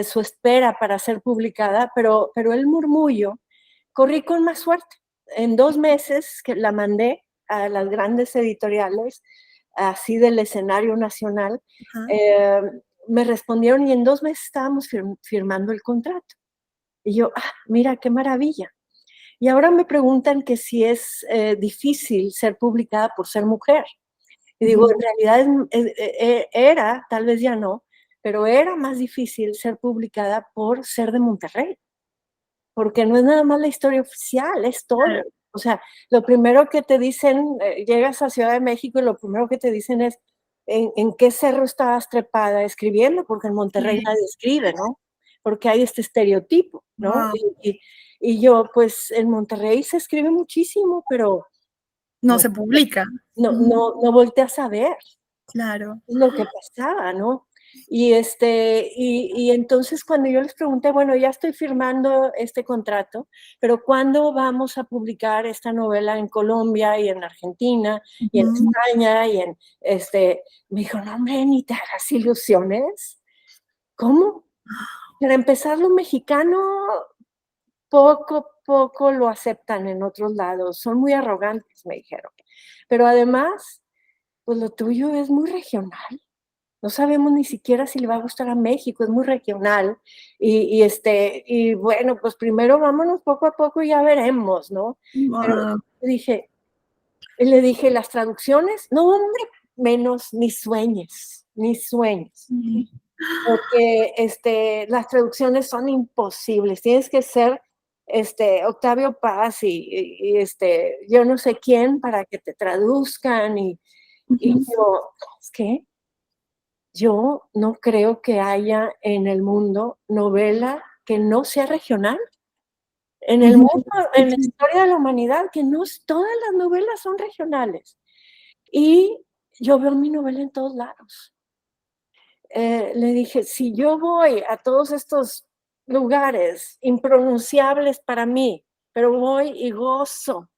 su espera para ser publicada, pero el murmullo corrí con más suerte. En 2 meses que la mandé a las grandes editoriales, así del escenario nacional, Ajá. me respondieron y en 2 meses estábamos firmando el contrato. Y yo, mira qué maravilla. Y ahora me preguntan que si es difícil ser publicada por ser mujer. Y digo, en realidad era, tal vez ya no, pero era más difícil ser publicada por ser de Monterrey, porque no es nada más la historia oficial, es todo. Claro. O sea, lo primero que te dicen, llegas a Ciudad de México y lo primero que te dicen es, ¿en qué cerro estabas trepada escribiendo? Porque en Monterrey nadie escribe, ¿no? Porque hay este estereotipo, ¿no? Wow. Y yo, pues en Monterrey se escribe muchísimo, pero No se publica. no volteé a saber. Claro. Es lo que pasaba, ¿no? Y entonces cuando yo les pregunté, bueno, ya estoy firmando este contrato, pero ¿cuándo vamos a publicar esta novela en Colombia y en Argentina y en España? Me dijo, no, hombre, ni te hagas ilusiones. ¿Cómo? Para empezar, lo mexicano poco lo aceptan en otros lados, son muy arrogantes, me dijeron. Pero además, pues lo tuyo es muy regional. No sabemos ni siquiera si le va a gustar a México, es muy regional. Y bueno, pues primero vámonos poco a poco y ya veremos, ¿no? Pero Wow. le dije, las traducciones, no, hombre, menos, ni sueñes, ni sueñes. Porque las traducciones son imposibles, tienes que ser Octavio Paz y yo no sé quién para que te traduzcan y yo, ¿es qué? Yo no creo que haya en el mundo novela que no sea regional. En el mundo, en la historia de la humanidad, que no todas las novelas son regionales. Y yo veo mi novela en todos lados. Le dije, si yo voy a todos estos lugares impronunciables para mí, pero voy y gozo,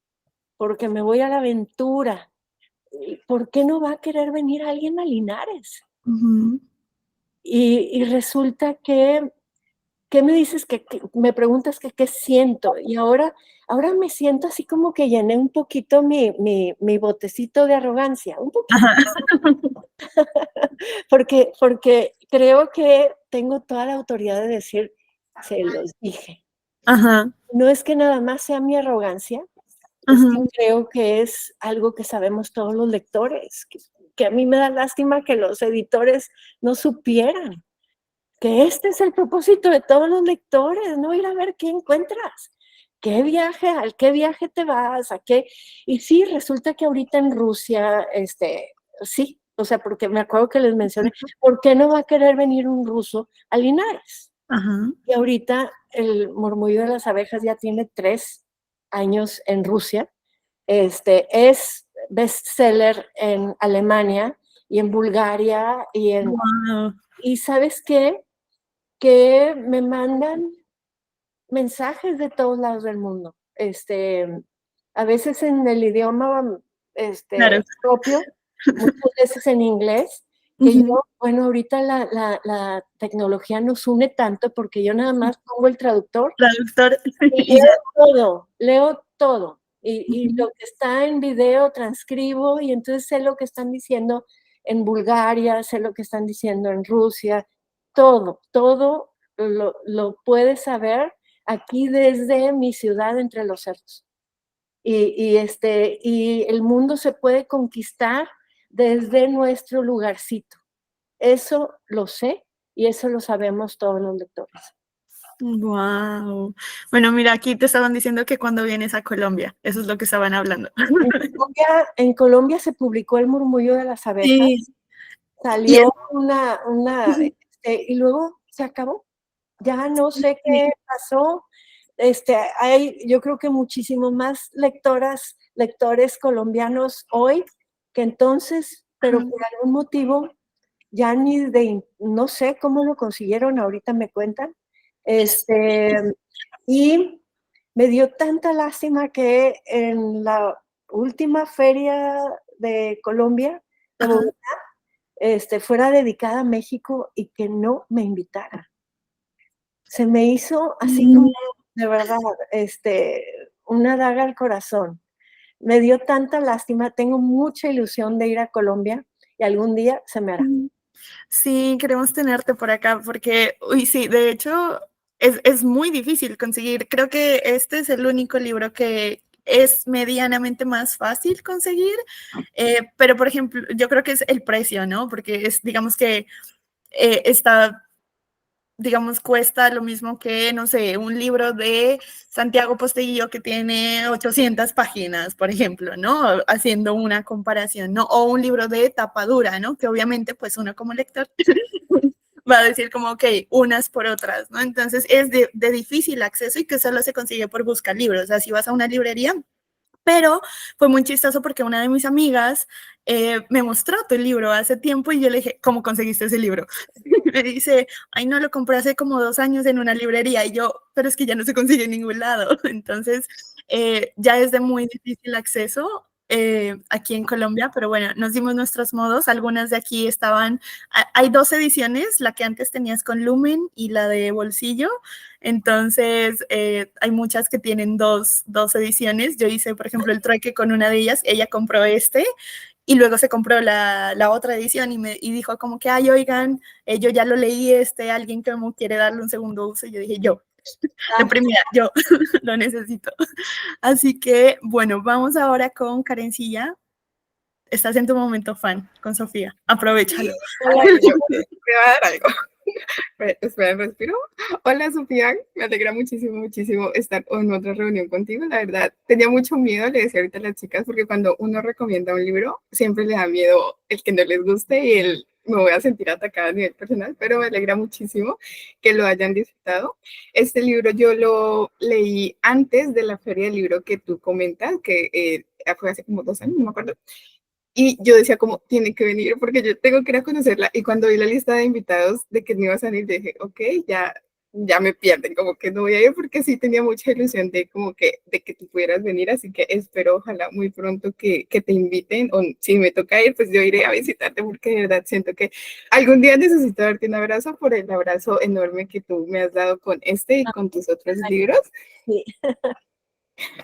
porque me voy a la aventura, ¿por qué no va a querer venir alguien a Linares? Y resulta que, ¿qué me dices? Que me preguntas que qué siento. Y ahora me siento así como que llené un poquito mi botecito de arrogancia, un poquito. Porque creo que tengo toda la autoridad de decir, se los dije. Ajá. No es que nada más sea mi arrogancia, es que creo que es algo que sabemos todos los lectores, que a mí me da lástima que los editores no supieran que este es el propósito de todos los lectores, no ir a ver qué encuentras, al qué viaje te vas, a qué. Y sí, resulta que ahorita en Rusia, sí, o sea, porque me acuerdo que les mencioné, ¿por qué no va a querer venir un ruso a Linares? Ajá. Y ahorita el Murmullo de las Abejas ya tiene 3 años en Rusia, es bestseller en Alemania y en Bulgaria Wow. y ¿sabes qué? Que me mandan mensajes de todos lados del mundo. A veces en el idioma Claro. propio, muchas veces en inglés, que yo, bueno, ahorita la tecnología nos une tanto porque yo nada más pongo el traductor Traductor y y ya. leo todo. Y lo que está en video transcribo y entonces sé lo que están diciendo en Bulgaria, sé lo que están diciendo en Rusia, todo lo puedes saber aquí desde mi ciudad entre los cerros. Y el mundo se puede conquistar desde nuestro lugarcito. Eso lo sé y eso lo sabemos todos los lectores. Wow. Bueno, mira, aquí te estaban diciendo que cuando vienes a Colombia, eso es lo que estaban hablando. En Colombia se publicó El Murmullo de las Abejas. Sí. Salió y luego se acabó. Ya no sé qué pasó. Hay, yo creo que muchísimo más lectoras lectores colombianos hoy que entonces, pero por algún motivo, ya no sé cómo lo consiguieron, ahorita me cuentan. Y me dio tanta lástima que en la última feria de Colombia, de Bogotá, fuera dedicada a México y que no me invitara. Se me hizo así como, de verdad, una daga al corazón. Me dio tanta lástima, tengo mucha ilusión de ir a Colombia y algún día se me hará. Sí, queremos tenerte por acá porque, uy, sí, de hecho es muy difícil conseguir. Creo que este es el único libro que es medianamente más fácil conseguir, pero por ejemplo, yo creo que es el precio, ¿no? Porque es, digamos que está, digamos, cuesta lo mismo que, no sé, un libro de Santiago Posteguillo que tiene 800 páginas, por ejemplo, ¿no? Haciendo una comparación, ¿no? O un libro de tapa dura, ¿no? Que obviamente, pues uno como lector va a decir como, ok, unas por otras, ¿no? Entonces es de difícil acceso y que solo se consigue por buscar libros. O sea, si vas a una librería, pero fue muy chistoso porque una de mis amigas me mostró tu libro hace tiempo y yo le dije, ¿cómo conseguiste ese libro? Me dice, ay, no, lo compré hace como 2 años en una librería y yo, pero es que ya no se consigue en ningún lado. Entonces, ya es de muy difícil acceso aquí en Colombia, pero bueno, nos dimos nuestros modos. Algunas de aquí estaban, hay 2 ediciones, la que antes tenías con Lumen y la de bolsillo. Entonces, hay muchas que tienen dos ediciones. Yo hice, por ejemplo, el trueque con una de ellas. Ella compró y luego se compró la otra edición y dijo como que, ay, oigan, yo ya lo leí, alguien que me quiere darle un segundo uso. Y yo dije, yo, la primera, yo lo necesito. Así que, bueno, vamos ahora con Karencilla. Estás en tu momento fan con Sofía. Aprovéchalo. Yo me va a dar algo. Espera, respiro. Hola, Sofía. Me alegra muchísimo, muchísimo estar en otra reunión contigo. La verdad, tenía mucho miedo, le decía ahorita a las chicas, porque cuando uno recomienda un libro, siempre le da miedo el que no les guste y me voy a sentir atacada a nivel personal, pero me alegra muchísimo que lo hayan disfrutado. Este libro yo lo leí antes de la feria del libro que tú comentas, que fue hace como 2 años, no me acuerdo. Y yo decía como, tiene que venir porque yo tengo que ir a conocerla. Y cuando vi la lista de invitados de que me iba a salir, dije, ok, ya me pierden, como que no voy a ir porque sí tenía mucha ilusión de como que, de que tú pudieras venir. Así que espero, ojalá muy pronto que te inviten. O si me toca ir, pues yo iré a visitarte porque de verdad siento que algún día necesito darte un abrazo por el abrazo enorme que tú me has dado con este y con tus otros libros. Sí.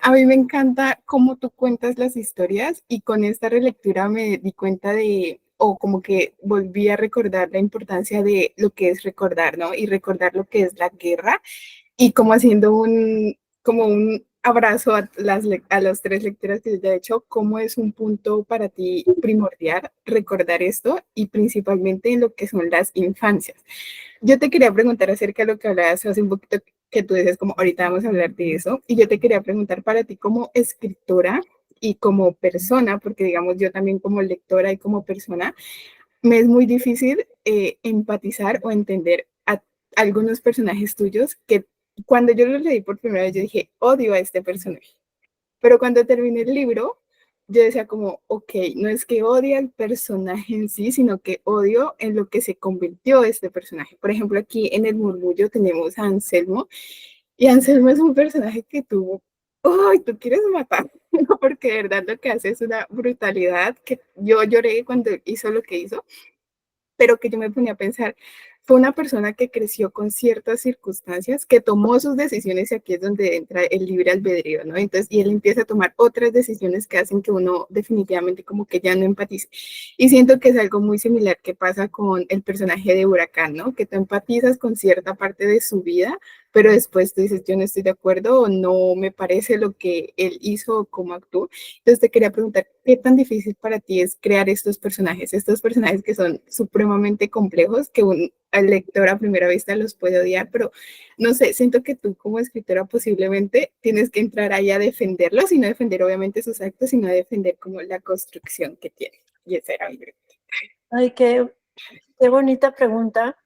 A mí me encanta cómo tú cuentas las historias y con esta relectura me di cuenta o como que volví a recordar la importancia de lo que es recordar, ¿no? Y recordar lo que es la guerra y como haciendo como un abrazo a las 3 lecturas que yo ya he hecho, cómo es un punto para ti primordial recordar esto y principalmente en lo que son las infancias. Yo te quería preguntar acerca de lo que hablabas hace un poquito, que tú dices como ahorita vamos a hablar de eso, y yo te quería preguntar para ti como escritora y como persona, porque digamos yo también como lectora y como persona, me es muy difícil empatizar o entender a algunos personajes tuyos que cuando yo los leí por primera vez yo dije, odio a este personaje. Pero cuando terminé el libro, yo decía como, ok, no es que odie al personaje en sí, sino que odio en lo que se convirtió este personaje. Por ejemplo, aquí en El Murmullo tenemos a Anselmo, y Anselmo es un personaje que ¡ay, tú quieres matar! ¿No? Porque de verdad lo que hace es una brutalidad, que yo lloré cuando hizo lo que hizo, pero que yo me ponía a pensar, fue una persona que creció con ciertas circunstancias, que tomó sus decisiones y aquí es donde entra el libre albedrío, ¿no? Entonces, y él empieza a tomar otras decisiones que hacen que uno definitivamente como que ya no empatice. Y siento que es algo muy similar que pasa con el personaje de Huracán, ¿no? Que tú empatizas con cierta parte de su vida, pero después tú dices, yo no estoy de acuerdo o no me parece lo que él hizo o cómo actuó. Entonces te quería preguntar, ¿qué tan difícil para ti es crear estos personajes que son supremamente complejos, que un lector a primera vista los puede odiar, pero no sé, siento que tú como escritora posiblemente tienes que entrar ahí a defenderlos y no defender obviamente sus actos, sino a defender como la construcción que tiene. Y esa era mi pregunta. Ay, qué bonita pregunta.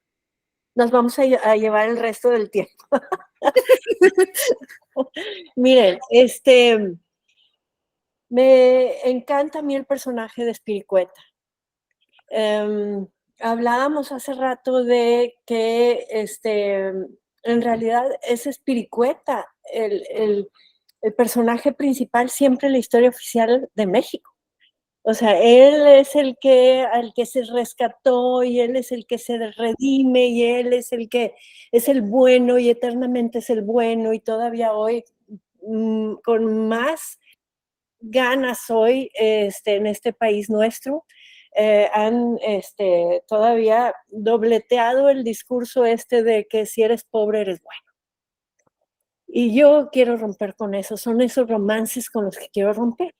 Nos vamos a llevar el resto del tiempo. Miren, Me encanta a mí el personaje de Espiricueta. Hablábamos hace rato de que en realidad es Espiricueta el personaje principal siempre en la historia oficial de México. O sea, él es al que se rescató y él es el que se redime y él es el que es el bueno y eternamente es el bueno y todavía hoy con más ganas hoy en este país nuestro han todavía dobleteado el discurso de que si eres pobre eres bueno. Y yo quiero romper con eso, son esos romances con los que quiero romper.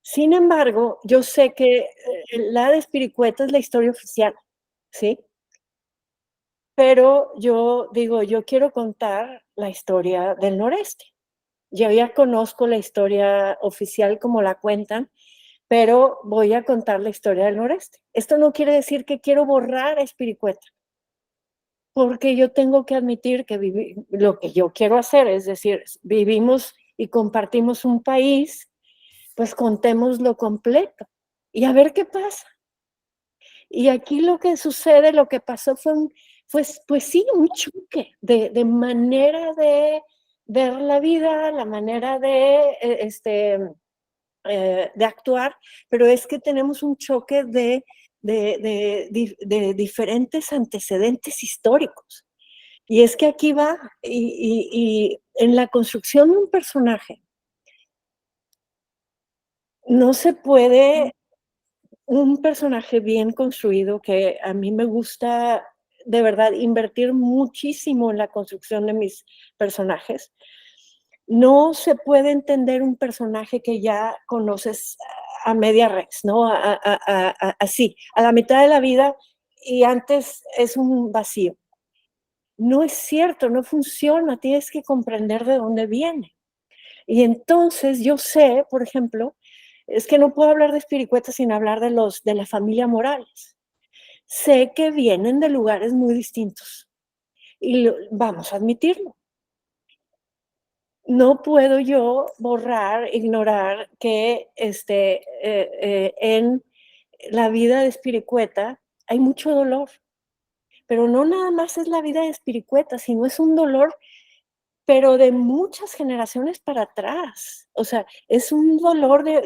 Sin embargo, yo sé que la de Espiricueta es la historia oficial, ¿sí? Pero yo digo, yo quiero contar la historia del noreste. Yo ya conozco la historia oficial como la cuentan, pero voy a contar la historia del noreste. Esto no quiere decir que quiero borrar a Espiricueta, porque yo tengo que admitir que lo que yo quiero hacer, es decir, vivimos y compartimos un país, pues contémoslo completo y a ver qué pasa. Y aquí lo que sucede, lo que pasó fue pues sí, un choque de manera de ver la vida, la manera de actuar, pero es que tenemos un choque de diferentes antecedentes históricos. Y es que aquí va, y en la construcción de un personaje, no se puede un personaje bien construido, que a mí me gusta de verdad invertir muchísimo en la construcción de mis personajes. No se puede entender un personaje que ya conoces a media res, ¿no? Así, a la mitad de la vida y antes es un vacío. No es cierto, no funciona, tienes que comprender de dónde viene. Y entonces yo sé, por ejemplo, es que no puedo hablar de Espiricueta sin hablar de la familia Morales. Sé que vienen de lugares muy distintos y vamos a admitirlo. No puedo yo borrar, ignorar que en la vida de Espiricueta hay mucho dolor, pero no nada más es la vida de Espiricueta, sino es un dolor, pero de muchas generaciones para atrás. O sea, es un dolor de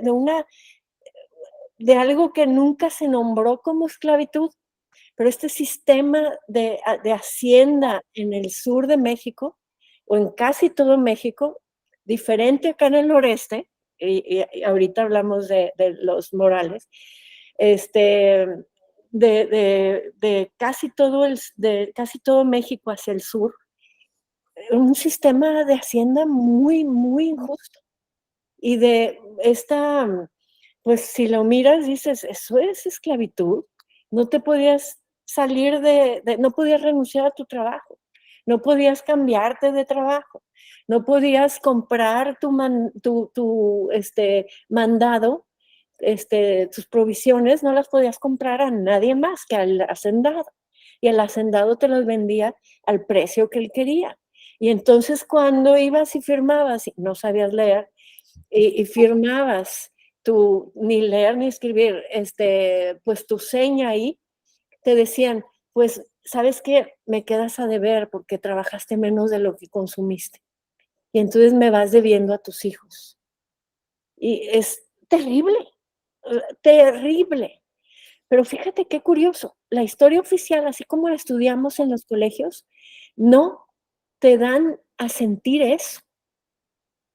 algo que nunca se nombró como esclavitud, pero este sistema de hacienda en el sur de México, o en casi todo México, diferente acá en el noreste, y ahorita hablamos de los Morales, de casi todo México hacia el sur, un sistema de hacienda muy, muy injusto. Y de esta, pues si lo miras, dices, eso es esclavitud. No te podías salir no podías renunciar a tu trabajo, no podías cambiarte de trabajo, no podías comprar tu mandado, tus provisiones, no las podías comprar a nadie más que al hacendado. Y el hacendado te las vendía al precio que él quería. Y entonces cuando ibas y firmabas y no sabías leer, y firmabas ni leer ni escribir, pues tu seña ahí, te decían, pues, ¿sabes qué? Me quedas a deber porque trabajaste menos de lo que consumiste. Y entonces me vas debiendo a tus hijos. Y es terrible, terrible. Pero fíjate qué curioso, la historia oficial, así como la estudiamos en los colegios, no te dan a sentir eso.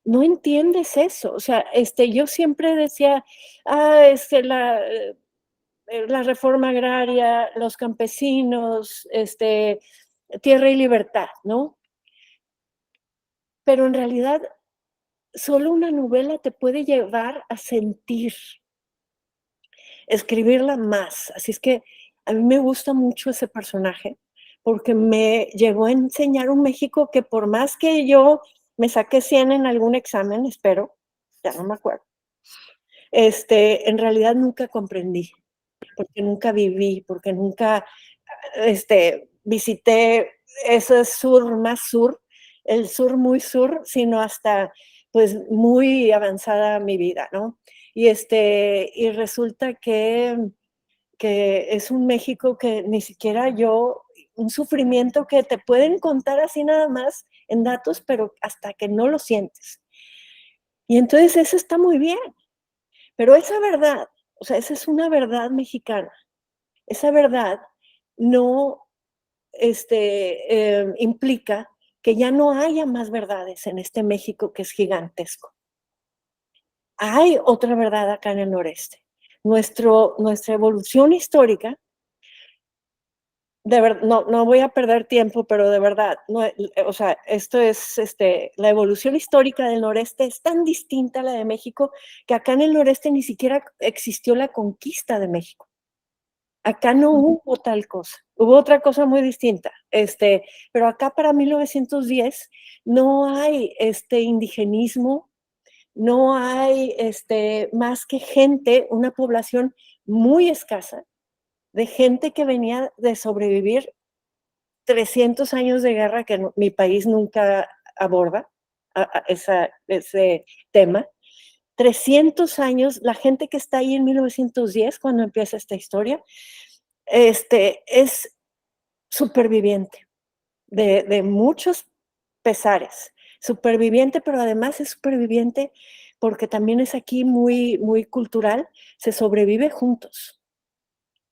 No entiendes eso. O sea, yo siempre decía, la reforma agraria, los campesinos, tierra y libertad, ¿no? Pero en realidad, solo una novela te puede llevar a sentir, escribirla más. Así es que a mí me gusta mucho ese personaje, porque me llegó a enseñar un México que por más que yo me saqué 100 en algún examen, espero, ya no me acuerdo, en realidad nunca comprendí, porque nunca viví, porque nunca visité ese sur más sur, el sur muy sur, sino hasta pues muy avanzada mi vida, ¿no? Y resulta que es un México que ni siquiera yo, un sufrimiento que te pueden contar así nada más en datos, pero hasta que no lo sientes. Y entonces eso está muy bien, pero esa verdad, o sea, esa es una verdad mexicana. Esa verdad no implica que ya no haya más verdades en este México que es gigantesco. Hay otra verdad acá en el noreste. Nuestra evolución histórica, de verdad, no voy a perder tiempo, pero de verdad, no, o sea, esto es, la evolución histórica del noreste es tan distinta a la de México que acá en el noreste ni siquiera existió la conquista de México. Acá no hubo tal cosa, hubo otra cosa muy distinta, pero acá para 1910 no hay indigenismo, no hay más que gente, una población muy escasa, de gente que venía de sobrevivir 300 años de guerra que mi país nunca aborda, ese tema. 300 años, la gente que está ahí en 1910, cuando empieza esta historia, es superviviente de muchos pesares. Superviviente, pero además es superviviente porque también es aquí muy, muy cultural, se sobrevive juntos,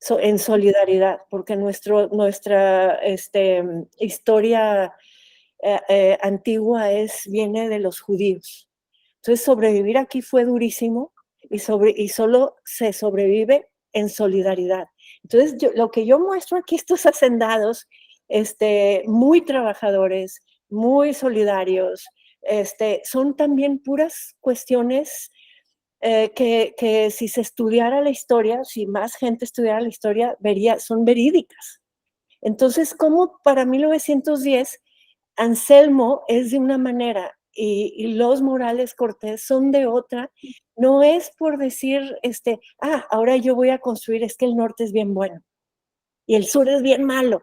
en solidaridad, porque nuestra historia antigua viene de los judíos. Entonces sobrevivir aquí fue durísimo y solo se sobrevive en solidaridad. Entonces lo que yo muestro aquí, estos hacendados muy trabajadores, muy solidarios, son también puras cuestiones que si se estudiara la historia, si más gente estudiara la historia, son verídicas. Entonces, ¿cómo para 1910 Anselmo es de una manera y los Morales Cortés son de otra? No es por decir, ahora yo voy a construir, es que el norte es bien bueno y el sur es bien malo.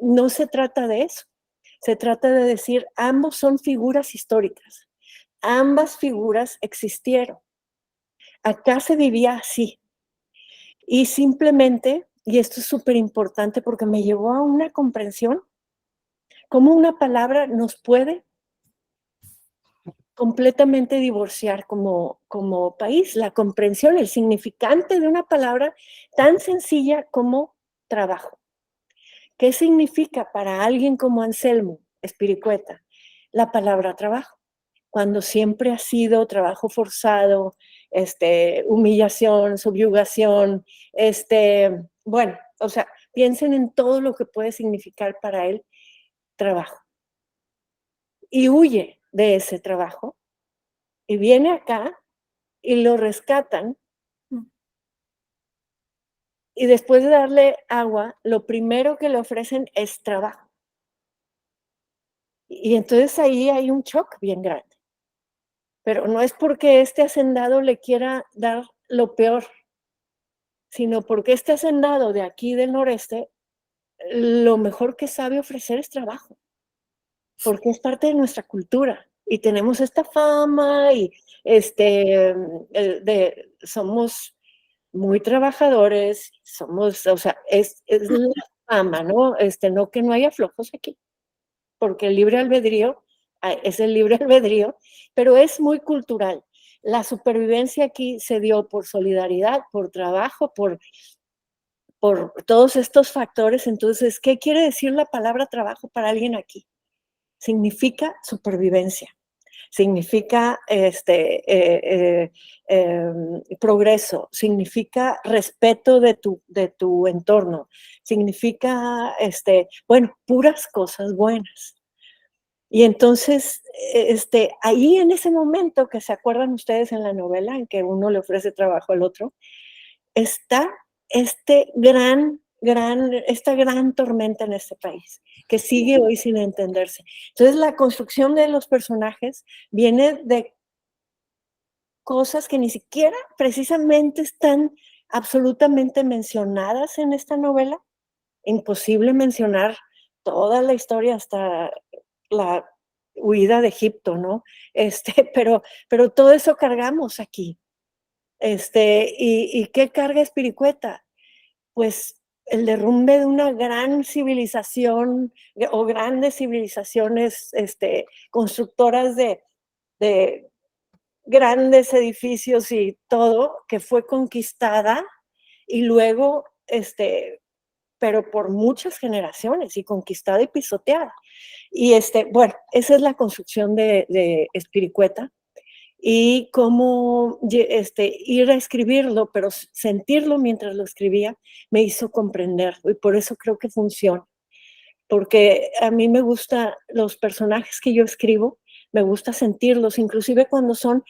No se trata de eso. Se trata de decir, ambos son figuras históricas. Ambas figuras existieron. Acá se vivía así. Y simplemente, y esto es súper importante porque me llevó a una comprensión, cómo una palabra nos puede completamente divorciar como país. La comprensión, el significante de una palabra tan sencilla como trabajo. ¿Qué significa para alguien como Anselmo Espiricueta la palabra trabajo? Cuando siempre ha sido trabajo forzado, humillación, subyugación, bueno, o sea, piensen en todo lo que puede significar para él trabajo. Y huye de ese trabajo y viene acá y lo rescatan y después de darle agua, lo primero que le ofrecen es trabajo. Y entonces ahí hay un shock bien grande. Pero no es porque este hacendado le quiera dar lo peor, sino porque este hacendado de aquí del noreste, lo mejor que sabe ofrecer es trabajo, porque es parte de nuestra cultura. Y tenemos esta fama y somos muy trabajadores, o sea, es la fama, ¿no? No que no haya flojos aquí, porque el libre albedrío es el libre albedrío, pero es muy cultural. La supervivencia aquí se dio por solidaridad, por trabajo, por todos estos factores. Entonces, ¿qué quiere decir la palabra trabajo para alguien aquí? Significa supervivencia, significa progreso, significa respeto de tu entorno, significa, bueno, puras cosas buenas. Y entonces, ahí en ese momento que se acuerdan ustedes en la novela, en que uno le ofrece trabajo al otro, está esta gran tormenta en este país, que sigue hoy sin entenderse. Entonces, la construcción de los personajes viene de cosas que ni siquiera precisamente están absolutamente mencionadas en esta novela. Imposible mencionar toda la historia hasta la huida de Egipto, ¿no? Pero todo eso cargamos aquí. ¿Y qué carga Espiricueta? Pues el derrumbe de una gran civilización o grandes civilizaciones constructoras de grandes edificios y todo, que fue conquistada y luego, pero por muchas generaciones y conquistada y pisoteada. Y bueno, esa es la construcción de Espiricueta y cómo ir a escribirlo, pero sentirlo mientras lo escribía me hizo comprenderlo y por eso creo que funciona. Porque a mí me gusta los personajes que yo escribo, me gusta sentirlos, inclusive cuando son,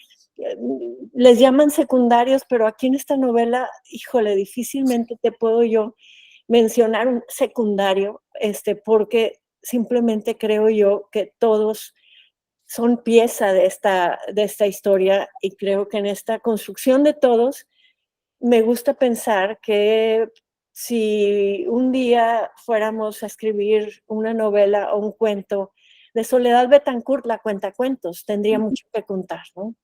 les llaman secundarios, pero aquí en esta novela, híjole, difícilmente te puedo yo mencionar un secundario, porque simplemente creo yo que todos son pieza de esta historia y creo que en esta construcción de todos me gusta pensar que si un día fuéramos a escribir una novela o un cuento de Soledad Bettencourt, la cuentacuentos, tendría mucho que contar, ¿no?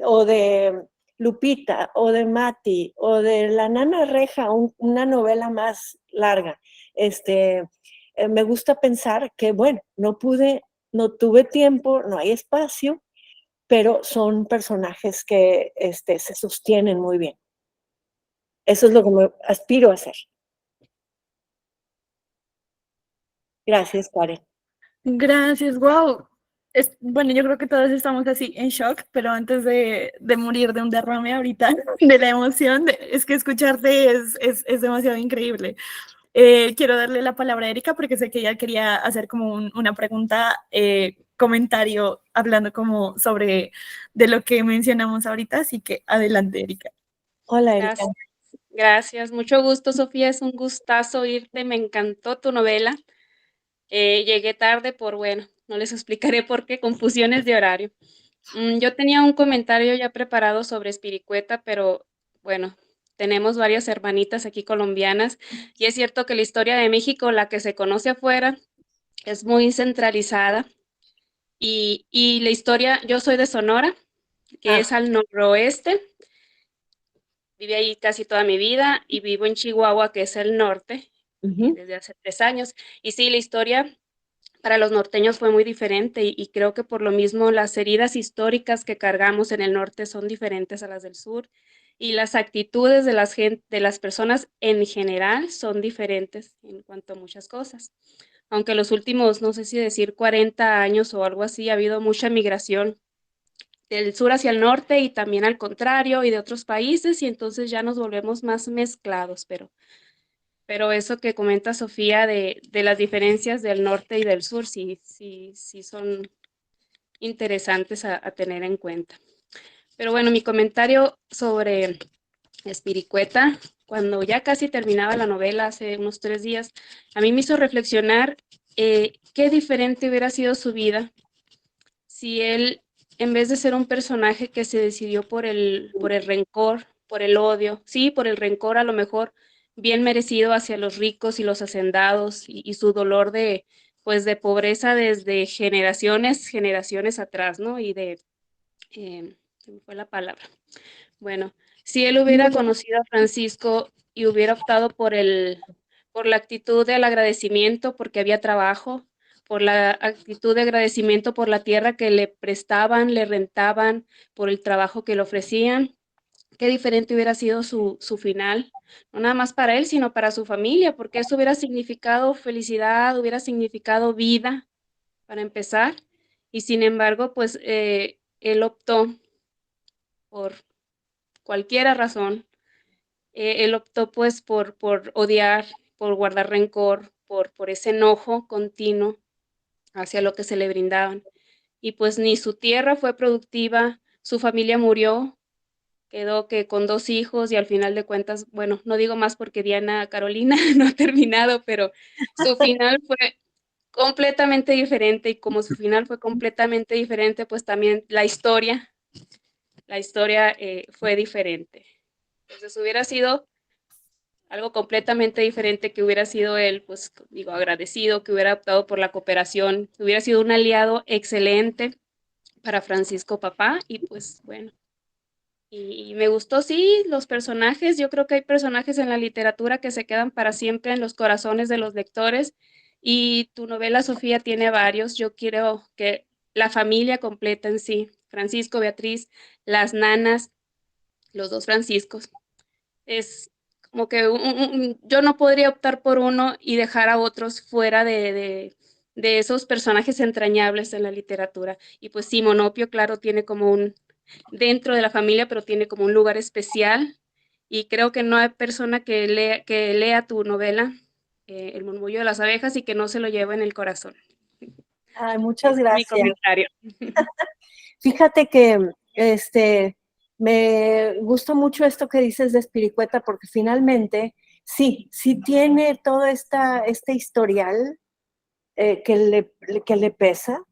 O de Lupita, o de Mati, o de La Nana Reja, una novela más larga. Me gusta pensar que, bueno, no tuve tiempo, no hay espacio, pero son personajes que se sostienen muy bien. Eso es lo que me aspiro a hacer. Gracias, Karen. Gracias, wow. Bueno, yo creo que todos estamos así en shock, pero antes de morir de un derrame ahorita, de la emoción, es que escucharte es demasiado increíble. Quiero darle la palabra a Erika porque sé que ella quería hacer como una pregunta, comentario, hablando como sobre de lo que mencionamos ahorita, así que adelante, Erika. Hola, Erika. Gracias, gracias. Mucho gusto, Sofía. Es un gustazo oírte. Me encantó tu novela. Llegué tarde bueno, no les explicaré por qué, confusiones de horario. Yo tenía un comentario ya preparado sobre Espiricueta, pero bueno, tenemos varias hermanitas aquí colombianas y es cierto que la historia de México, la que se conoce afuera, es muy centralizada y la historia, yo soy de Sonora, que es al noroeste, viví ahí casi toda mi vida y vivo en Chihuahua, que es el norte, desde hace 3 años. Y sí, la historia para los norteños fue muy diferente y creo que por lo mismo las heridas históricas que cargamos en el norte son diferentes a las del sur y las actitudes de las personas en general son diferentes en cuanto a muchas cosas. Aunque los últimos, no sé si decir 40 años o algo así, ha habido mucha migración del sur hacia el norte y también al contrario y de otros países y entonces ya nos volvemos más mezclados, pero eso que comenta Sofía de las diferencias del norte y del sur sí son interesantes a tener en cuenta. Pero bueno, mi comentario sobre Espiricueta, cuando ya casi terminaba la novela hace unos 3 días, a mí me hizo reflexionar qué diferente hubiera sido su vida si él, en vez de ser un personaje que se decidió por el rencor, por el odio, sí, por el rencor a lo mejor bien merecido hacia los ricos y los hacendados y su dolor de, pues, de pobreza desde generaciones atrás, ¿no? Y se me fue la palabra. Bueno, si él hubiera conocido a Francisco y hubiera optado por la actitud del agradecimiento porque había trabajo, por la actitud de agradecimiento por la tierra que le prestaban, le rentaban, por el trabajo que le ofrecían, qué diferente hubiera sido su final, no nada más para él, sino para su familia, porque eso hubiera significado felicidad, hubiera significado vida, para empezar, y sin embargo, pues él optó por cualquier razón, él optó pues por odiar, por guardar rencor, por ese enojo continuo hacia lo que se le brindaban. Y pues ni su tierra fue productiva, su familia murió, quedó que con 2 hijos y al final de cuentas, bueno, no digo más porque Diana Carolina no ha terminado, pero su final fue completamente diferente y como su final fue completamente diferente, pues también la historia fue diferente. Entonces hubiera sido algo completamente diferente que hubiera sido él, pues digo, agradecido, que hubiera optado por la cooperación, hubiera sido un aliado excelente para Francisco papá y pues bueno. Y me gustó, sí, los personajes. Yo creo que hay personajes en la literatura que se quedan para siempre en los corazones de los lectores. Y tu novela, Sofía, tiene varios. Yo quiero que la familia completa en sí, Francisco, Beatriz, las nanas, los dos Franciscos, es como que yo no podría optar por uno y dejar a otros fuera de esos personajes entrañables en la literatura. Y pues sí, Monopio, claro, tiene como dentro de la familia, pero tiene como un lugar especial. Y creo que no hay persona que lea tu novela, El murmullo de las abejas, y que no se lo lleve en el corazón. Ay, muchas Ese es mi gracias. comentario. Fíjate que me gusta mucho esto que dices de Espiricueta, porque finalmente sí tiene todo este historial que le pesa,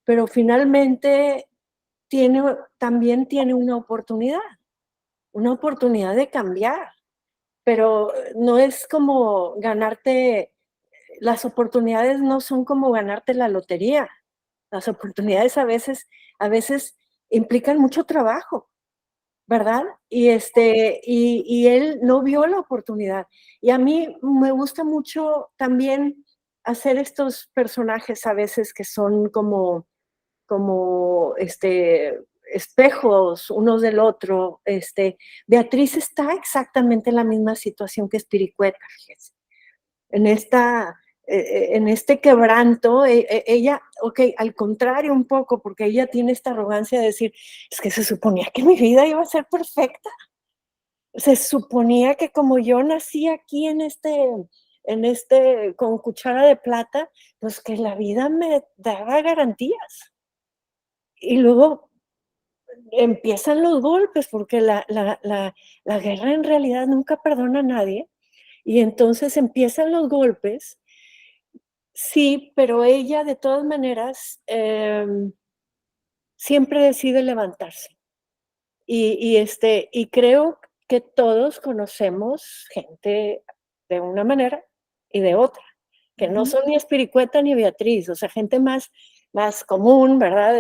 pero finalmente también tiene una oportunidad de cambiar, pero no es como ganarte, las oportunidades no son como ganarte la lotería. Las oportunidades a veces implican mucho trabajo, ¿verdad? Y él no vio la oportunidad. Y a mí me gusta mucho también hacer estos personajes a veces que son como espejos unos del otro. Beatriz está exactamente en la misma situación que Espiricueta, fíjese. En en este quebranto, ella, ok, al contrario un poco, porque ella tiene esta arrogancia de decir, es que se suponía que mi vida iba a ser perfecta. Se suponía que como yo nací aquí con cuchara de plata, pues que la vida me daba garantías. Y luego empiezan los golpes, porque la guerra en realidad nunca perdona a nadie. Y entonces empiezan los golpes. Sí, pero ella de todas maneras siempre decide levantarse. Y creo que todos conocemos gente de una manera y de otra, que no son ni Espiricueta ni Beatriz, o sea, gente más común, ¿verdad?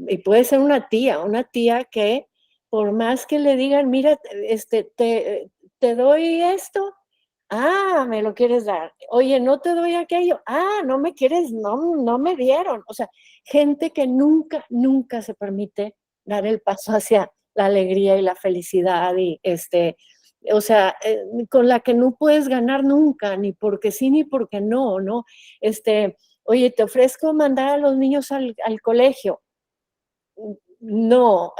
Y puede ser una tía que por más que le digan, mira, te doy esto, ah, me lo quieres dar. Oye, no te doy aquello, ah, no me quieres, no me dieron. O sea, gente que nunca se permite dar el paso hacia la alegría y la felicidad o sea, con la que no puedes ganar nunca, ni porque sí ni porque no, ¿no? Oye, te ofrezco mandar a los niños al colegio. No,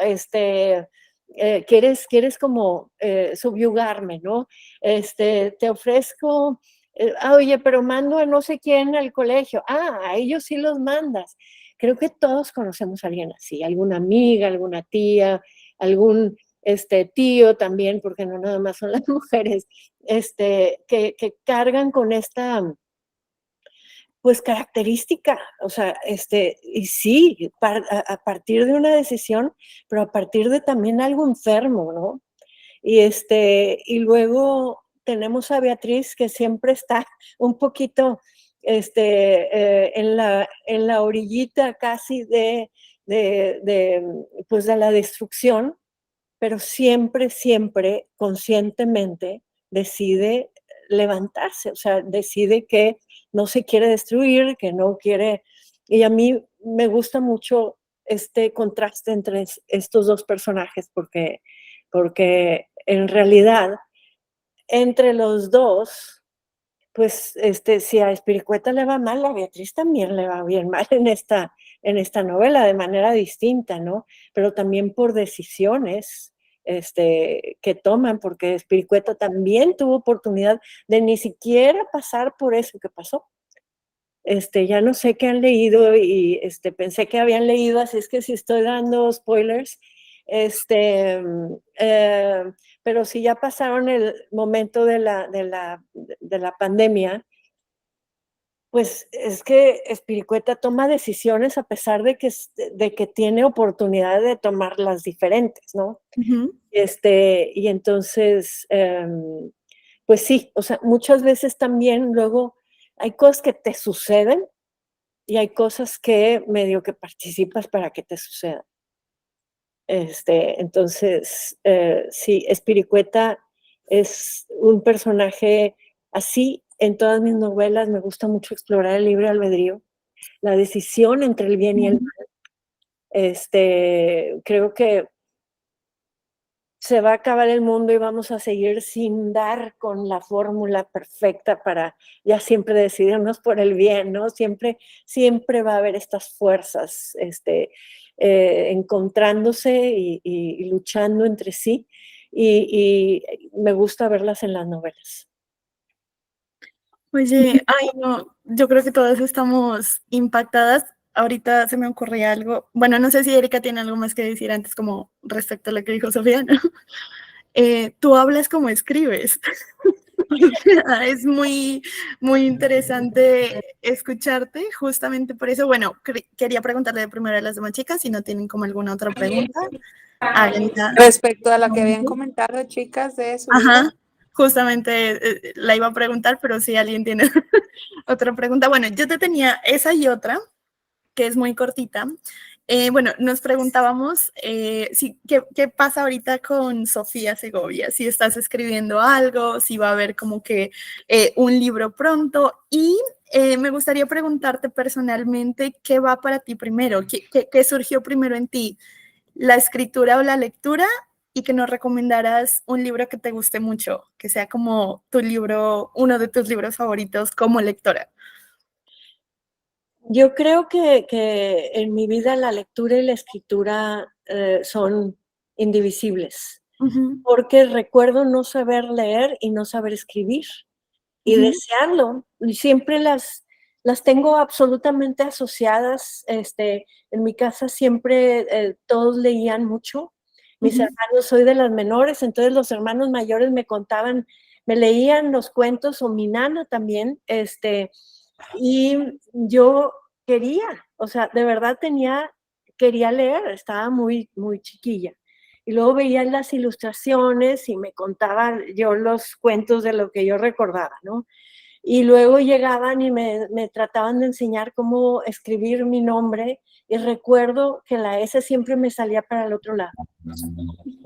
quieres como subyugarme, ¿no? Te ofrezco, oye, pero mando a no sé quién al colegio. Ah, a ellos sí los mandas. Creo que todos conocemos a alguien así, alguna amiga, alguna tía, algún tío también, porque no nada más son las mujeres, que cargan con esta pues característica, o sea, y sí, a partir de una decisión, pero a partir de también algo enfermo, ¿no? Y luego tenemos a Beatriz que siempre está un poquito en la orillita casi pues de la destrucción, pero siempre conscientemente decide levantarse, o sea, decide que no se quiere destruir, que no quiere, y a mí me gusta mucho este contraste entre estos dos personajes porque en realidad entre los dos, pues si a Espiricueta le va mal, a Beatriz también le va bien mal en esta novela de manera distinta, ¿no? Pero también por decisiones que toman, porque Espiricueta también tuvo oportunidad de ni siquiera pasar por eso que pasó. Ya no sé qué han leído y pensé que habían leído, así es que si estoy dando spoilers, pero si ya pasaron el momento de la pandemia, Pues es que Espiricueta toma decisiones a pesar de que tiene oportunidad de tomarlas diferentes, ¿no? Ujú. Y entonces, pues sí, o sea, muchas veces también luego hay cosas que te suceden y hay cosas que medio que participas para que te sucedan. Entonces, sí, Espiricueta es un personaje así en todas mis novelas. Me gusta mucho explorar el libre albedrío, la decisión entre el bien y el mal. Creo que se va a acabar el mundo y vamos a seguir sin dar con la fórmula perfecta para ya siempre decidirnos por el bien, ¿no? Siempre, siempre va a haber estas fuerzas, encontrándose y luchando entre sí, y me gusta verlas en las novelas. Oye, ay, no, yo creo que todas estamos impactadas. Ahorita se me ocurría algo. Bueno, no sé si Erika tiene algo más que decir antes, como respecto a lo que dijo Sofía, ¿no? Tú hablas como escribes. Es muy, muy interesante escucharte, justamente por eso. Bueno, quería preguntarle primero a las demás chicas si no tienen como alguna otra pregunta. Háganla. Respecto a lo que habían comentado, chicas, de su libro. Ajá, justamente la iba a preguntar, pero si alguien tiene otra pregunta. Bueno, yo te tenía esa y otra, que es muy cortita. Bueno, nos preguntábamos ¿qué pasa ahorita con Sofía Segovia? Si estás escribiendo algo, si va a haber como que un libro pronto. Y me gustaría preguntarte personalmente, ¿qué va para ti primero? ¿Qué surgió primero en ti? ¿La escritura o la lectura? Y que nos recomendaras un libro que te guste mucho, que sea como tu libro, uno de tus libros favoritos como lectora. Yo creo que en mi vida la lectura y la escritura son indivisibles, porque recuerdo no saber leer y no saber escribir, y desearlo, y siempre las tengo absolutamente asociadas. En mi casa siempre todos leían mucho, mis hermanos, soy de las menores, entonces los hermanos mayores me contaban, me leían los cuentos, o mi nana también, y yo quería, o sea, de verdad quería leer, estaba muy, muy chiquilla. Y luego veía las ilustraciones y me contaban yo los cuentos de lo que yo recordaba, ¿no? Y luego llegaban y me trataban de enseñar cómo escribir mi nombre, y recuerdo que la S siempre me salía para el otro lado.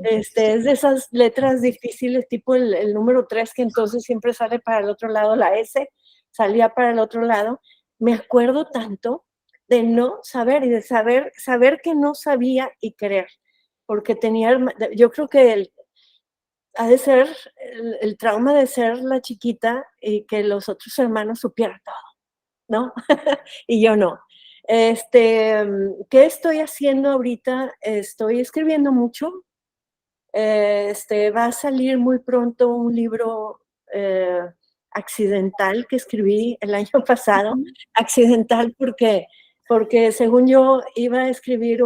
Es de esas letras difíciles, tipo el número 3, que entonces siempre sale para el otro lado, la S salía para el otro lado. Me acuerdo tanto de no saber y de saber que no sabía y querer, porque yo creo que ha de ser el trauma de ser la chiquita y que los otros hermanos supieran todo, ¿no? Y yo no. ¿Qué estoy haciendo ahorita? Estoy escribiendo mucho. Va a salir muy pronto un libro accidental que escribí el año pasado. Accidental porque según yo iba a escribir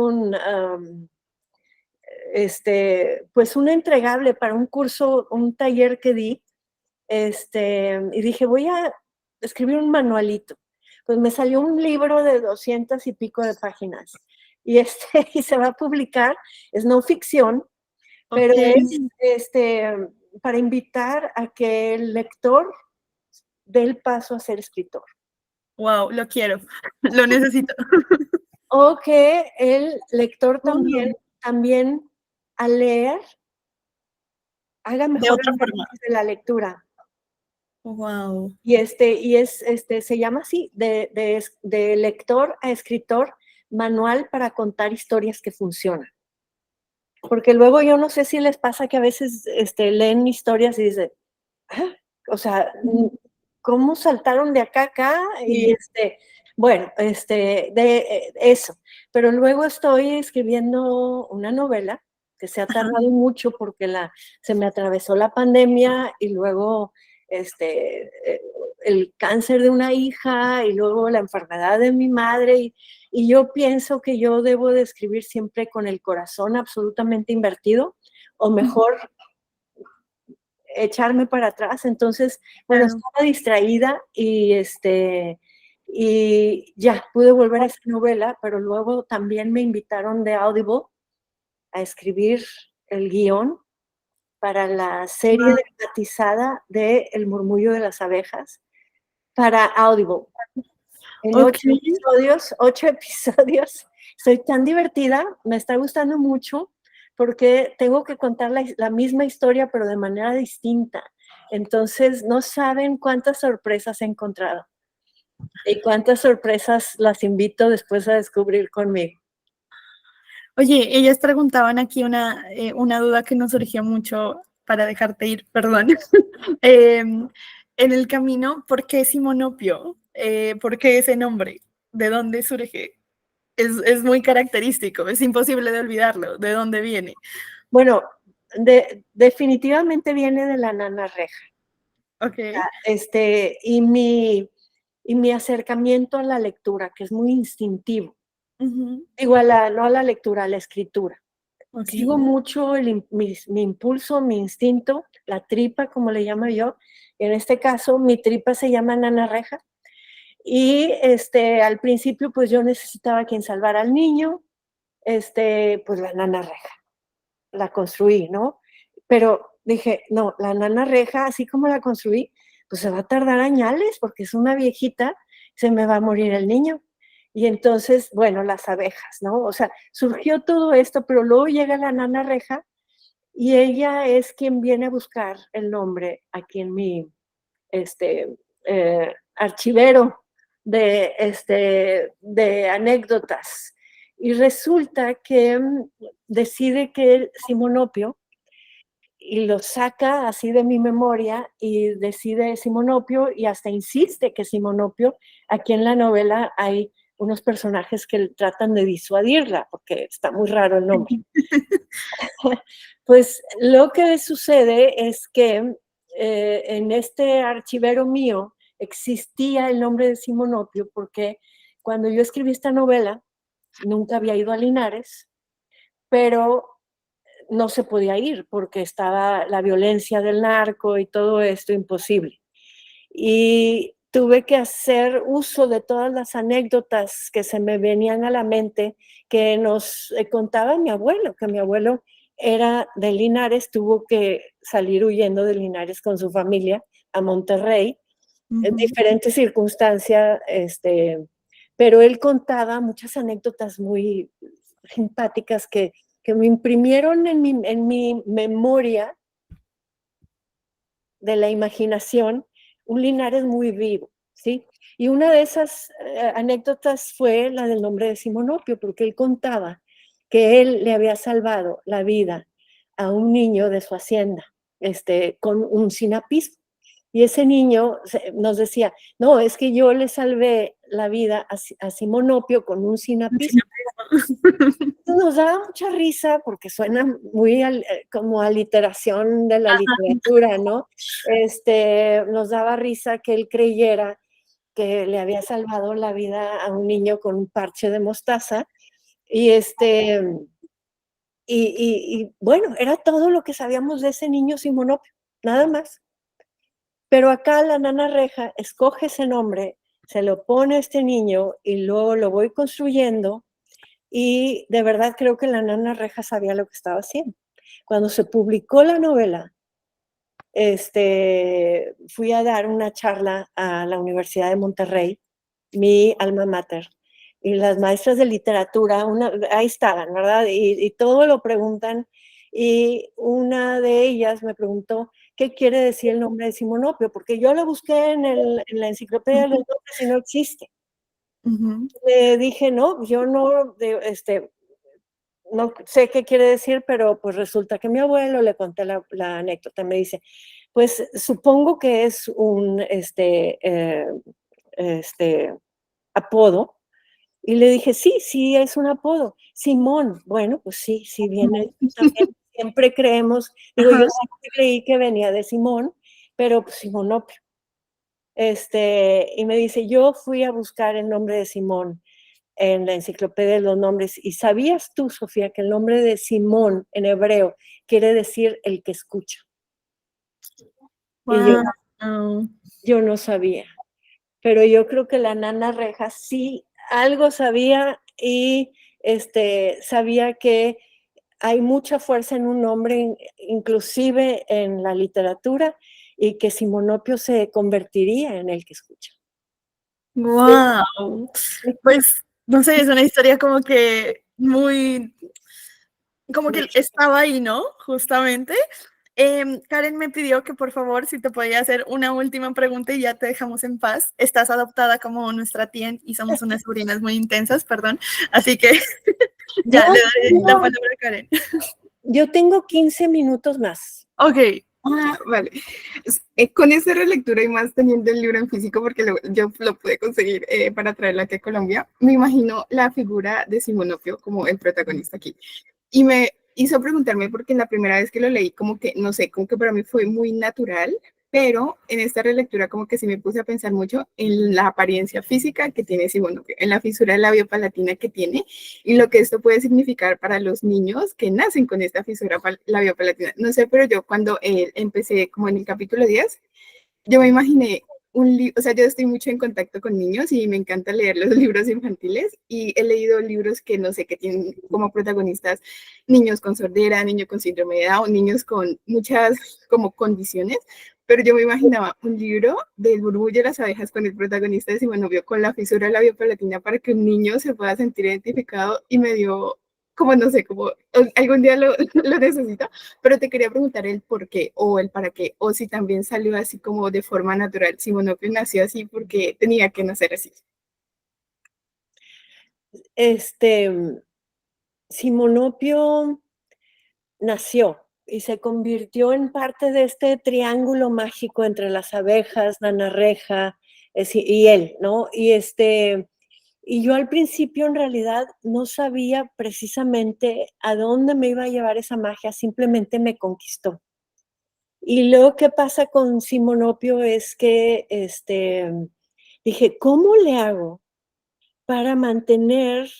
pues un entregable para un curso, un taller que di, y dije, voy a escribir un manualito. Pues me salió un libro de 200 y pico de páginas, y y se va a publicar, es no ficción, pero es para invitar a que el lector dé el paso a ser escritor. Wow, lo quiero, lo necesito. O que el lector también al leer haga De mejor otra forma. de la lectura. Wow. Y se llama así, de lector a escritor, manual para contar historias que funcionan. Porque luego yo no sé si les pasa que a veces leen historias y dicen, o sea, ¿cómo saltaron de acá a acá? Y bueno, de eso. Pero luego estoy escribiendo una novela que se ha tardado mucho porque se me atravesó la pandemia, y luego el cáncer de una hija, y luego la enfermedad de mi madre, y yo pienso que yo debo de escribir siempre con el corazón absolutamente invertido, o mejor echarme para atrás. Entonces, bueno, estaba distraída, y Y ya, pude volver a esa novela, pero luego también me invitaron de Audible a escribir el guión para la serie dramatizada de El murmullo de las abejas para Audible. En Ok. 8 episodios. Soy tan divertida, me está gustando mucho porque tengo que contar la misma historia, pero de manera distinta. Entonces, no saben cuántas sorpresas he encontrado y cuántas sorpresas las invito después a descubrir conmigo. Oye, ellas preguntaban aquí una duda que nos surgió mucho para dejarte ir, perdón. En el camino, ¿por qué Simonopio? ¿Por qué ese nombre? ¿De dónde surge? Es muy característico, es imposible de olvidarlo. ¿De dónde viene? Bueno, definitivamente viene de la nana reja. Ok. Y mi acercamiento a la lectura, que es muy instintivo. Digo, no a la lectura, a la escritura. Okay. Sigo mucho mi impulso, mi instinto, la tripa, como le llamo yo. En este caso, mi tripa se llama Nana Reja. Y al principio, pues yo necesitaba quien salvara al niño, pues la Nana Reja. La construí, ¿no? Pero dije, no, la Nana Reja, así como la construí, pues se va a tardar añales porque es una viejita, se me va a morir el niño. Y entonces, bueno, las abejas, ¿no? O sea, surgió todo esto, pero luego llega la Nana Reja y ella es quien viene a buscar el nombre aquí en mi archivero de anécdotas. Y resulta que decide que Simonopio, y lo saca así de mi memoria, y decide Simonopio, y hasta insiste que Simonopio, aquí en la novela hay unos personajes que tratan de disuadirla, porque está muy raro el nombre. Pues lo que sucede es que en este archivero mío existía el nombre de Simonopio, porque cuando yo escribí esta novela, nunca había ido a Linares, pero no se podía ir porque estaba la violencia del narco y todo esto imposible. Y tuve que hacer uso de todas las anécdotas que se me venían a la mente que nos contaba mi abuelo, que mi abuelo era de Linares, tuvo que salir huyendo de Linares con su familia a Monterrey, en diferentes circunstancias, pero él contaba muchas anécdotas muy simpáticas que me imprimieron en mi memoria de la imaginación un Linares muy vivo, ¿sí? Y una de esas anécdotas fue la del nombre de Simonopio, porque él contaba que él le había salvado la vida a un niño de su hacienda, con un sinapismo. Y ese niño nos decía, no, es que yo le salvé la vida a Simonopio con un sinapismo. Nos daba mucha risa porque suena muy como aliteración de la literatura, ¿no? Nos daba risa que él creyera que le había salvado la vida a un niño con un parche de mostaza. Y bueno, era todo lo que sabíamos de ese niño Simonopio, nada más. Pero acá la nana Reja escoge ese nombre, se lo pone a este niño y luego lo voy construyendo. Y de verdad creo que la nana Reja sabía lo que estaba haciendo. Cuando se publicó la novela, fui a dar una charla a la Universidad de Monterrey, mi alma mater, y las maestras de literatura, ahí estaban, ¿verdad? Y todo lo preguntan, y una de ellas me preguntó, ¿qué quiere decir el nombre de Simonopio? Porque yo lo busqué en la enciclopedia de los nombres y no existe. Le dije, no, yo no, no sé qué quiere decir, pero pues resulta que mi abuelo, le conté la anécdota, me dice, pues supongo que es un apodo. Y le dije, sí, es un apodo. Simón, bueno, pues sí, viene. También siempre creemos, digo, yo siempre creí que venía de Simón, pero pues Simonopio. Y me dice, yo fui a buscar el nombre de Simón en la enciclopedia de los nombres. ¿Y sabías tú, Sofía, que el nombre de Simón en hebreo quiere decir el que escucha? Wow. Y yo no sabía. pero yo creo que la Nana Reja sí algo sabía y sabía que hay mucha fuerza en un hombre, inclusive en la literatura, y que Simonopio se convertiría en el que escucha. Wow. Pues, no sé, es una historia como que muy, como que estaba ahí, ¿no? Justamente. Karen me pidió que por favor, si te podía hacer una última pregunta y ya te dejamos en paz. Estás adoptada como nuestra tía y somos unas sobrinas muy intensas, perdón. Así que ya le doy la palabra a Karen. Yo tengo 15 minutos más. Ok. Vale. Con esta relectura y más teniendo el libro en físico, porque yo lo pude conseguir para traerlo aquí a Colombia, me imagino la figura de Simonopio como el protagonista aquí. Y me hizo preguntarme porque la primera vez que lo leí, como que, no sé, como que para mí fue muy natural, pero en esta relectura como que sí me puse a pensar mucho en la apariencia física que tiene Simonopio, en la fisura labiopalatina que tiene y lo que esto puede significar para los niños que nacen con esta fisura labiopalatina. No sé, pero yo cuando empecé como en el capítulo 10, yo me imaginé un libro, o sea, yo estoy mucho en contacto con niños y me encanta leer los libros infantiles y he leído libros que no sé, que tienen como protagonistas niños con sordera, niños con síndrome de Down, niños con muchas como condiciones, pero yo me imaginaba un libro del Burbullo de las abejas con el protagonista de Simonopio con la fisura labiopalatina para que un niño se pueda sentir identificado y me dio como no sé, como algún día lo necesito, pero te quería preguntar el por qué o el para qué, o si también salió así como de forma natural. Simonopio nació así porque tenía que nacer así. Simonopio nació y se convirtió en parte de este triángulo mágico entre las abejas, Nana Reja y él, ¿no? Y yo al principio en realidad no sabía precisamente a dónde me iba a llevar esa magia, simplemente me conquistó. Y lo que pasa con Simonopio es que dije, ¿cómo le hago para mantener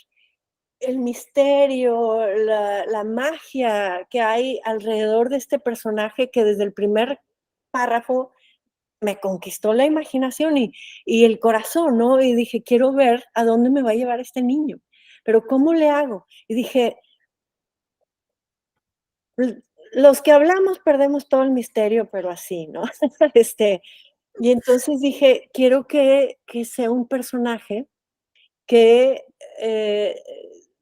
el misterio, la magia que hay alrededor de este personaje que desde el primer párrafo me conquistó la imaginación y el corazón, ¿no? Y dije, quiero ver a dónde me va a llevar este niño, pero ¿cómo le hago? Y dije, los que hablamos perdemos todo el misterio, pero así, ¿no? Y entonces dije, quiero que sea un personaje que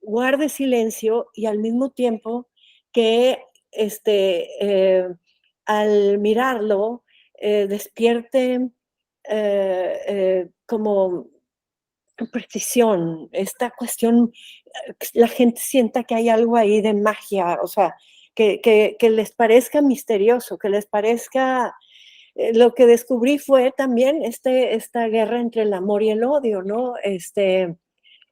guarde silencio y al mismo tiempo que al mirarlo despierte como precisión, esta cuestión, la gente sienta que hay algo ahí de magia, o sea, que les parezca misterioso, que les parezca lo que descubrí fue también esta guerra entre el amor y el odio, ¿no?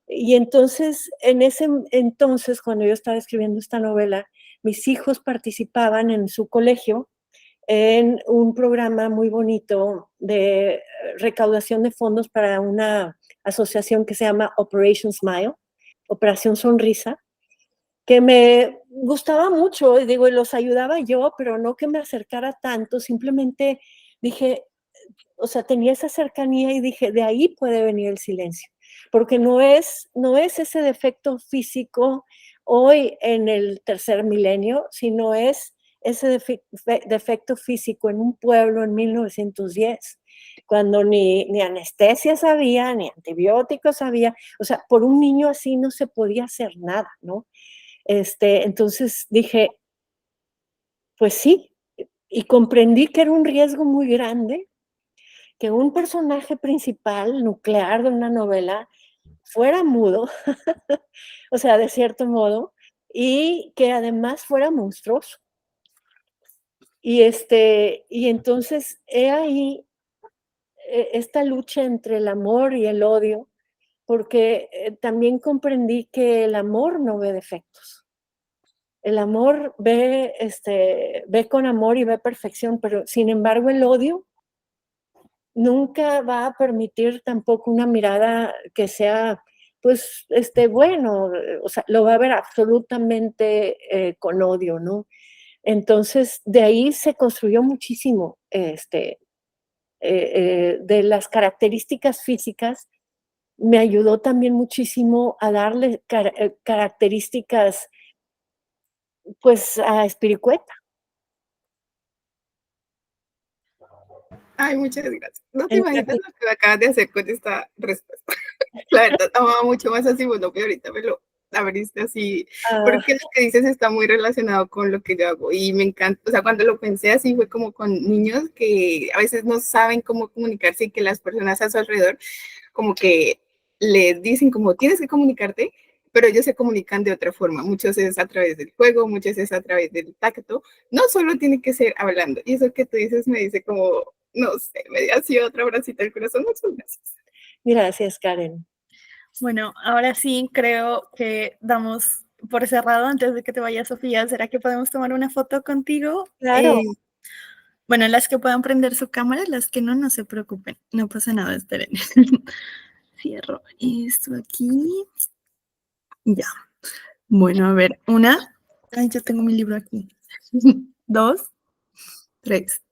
Y entonces, en ese entonces, cuando yo estaba escribiendo esta novela, mis hijos participaban en su colegio en un programa muy bonito de recaudación de fondos para una asociación que se llama Operation Smile, Operación Sonrisa, que me gustaba mucho, y digo, y los ayudaba yo, pero no que me acercara tanto, simplemente dije, o sea, tenía esa cercanía y dije, de ahí puede venir el silencio, porque no es ese defecto físico hoy en el tercer milenio, sino es ese defecto físico en un pueblo en 1910, cuando ni anestesia sabía, ni antibióticos sabía, o sea, por un niño así no se podía hacer nada, ¿no? Entonces dije, pues sí, y comprendí que era un riesgo muy grande que un personaje principal nuclear de una novela fuera mudo, o sea, de cierto modo, y que además fuera monstruoso. Y entonces he ahí esta lucha entre el amor y el odio, porque también comprendí que el amor no ve defectos. El amor ve con amor y ve perfección, pero sin embargo el odio nunca va a permitir tampoco una mirada que sea, pues, bueno, o sea, lo va a ver absolutamente con odio, ¿no? Entonces, de ahí se construyó muchísimo de las características físicas, me ayudó también muchísimo a darle características, pues, a Espiricueta. Ay, muchas gracias. No te En imaginas practi- lo que me acabas de hacer con esta respuesta. La verdad, amaba mucho más así, bueno, que ahorita me lo abriste así, ah, porque lo que dices está muy relacionado con lo que yo hago y me encanta, o sea, cuando lo pensé así fue como con niños que a veces no saben cómo comunicarse y que las personas a su alrededor como que les dicen como tienes que comunicarte, pero ellos se comunican de otra forma. Muchos es a través del juego, muchos es a través del tacto. No solo tiene que ser hablando. Y eso que tú dices me dice como, no sé, me dio así otra bracita al corazón. Muchas gracias. gracias, Karen. Bueno, ahora sí creo que damos por cerrado antes de que te vaya Sofía. ¿Será que podemos tomar una foto contigo? Claro. Bueno, las que puedan prender su cámara, las que no, no se preocupen. No pasa nada, esperen. Cierro esto aquí. Ya. Bueno, a ver, una. Ay, yo tengo mi libro aquí. 2, 3.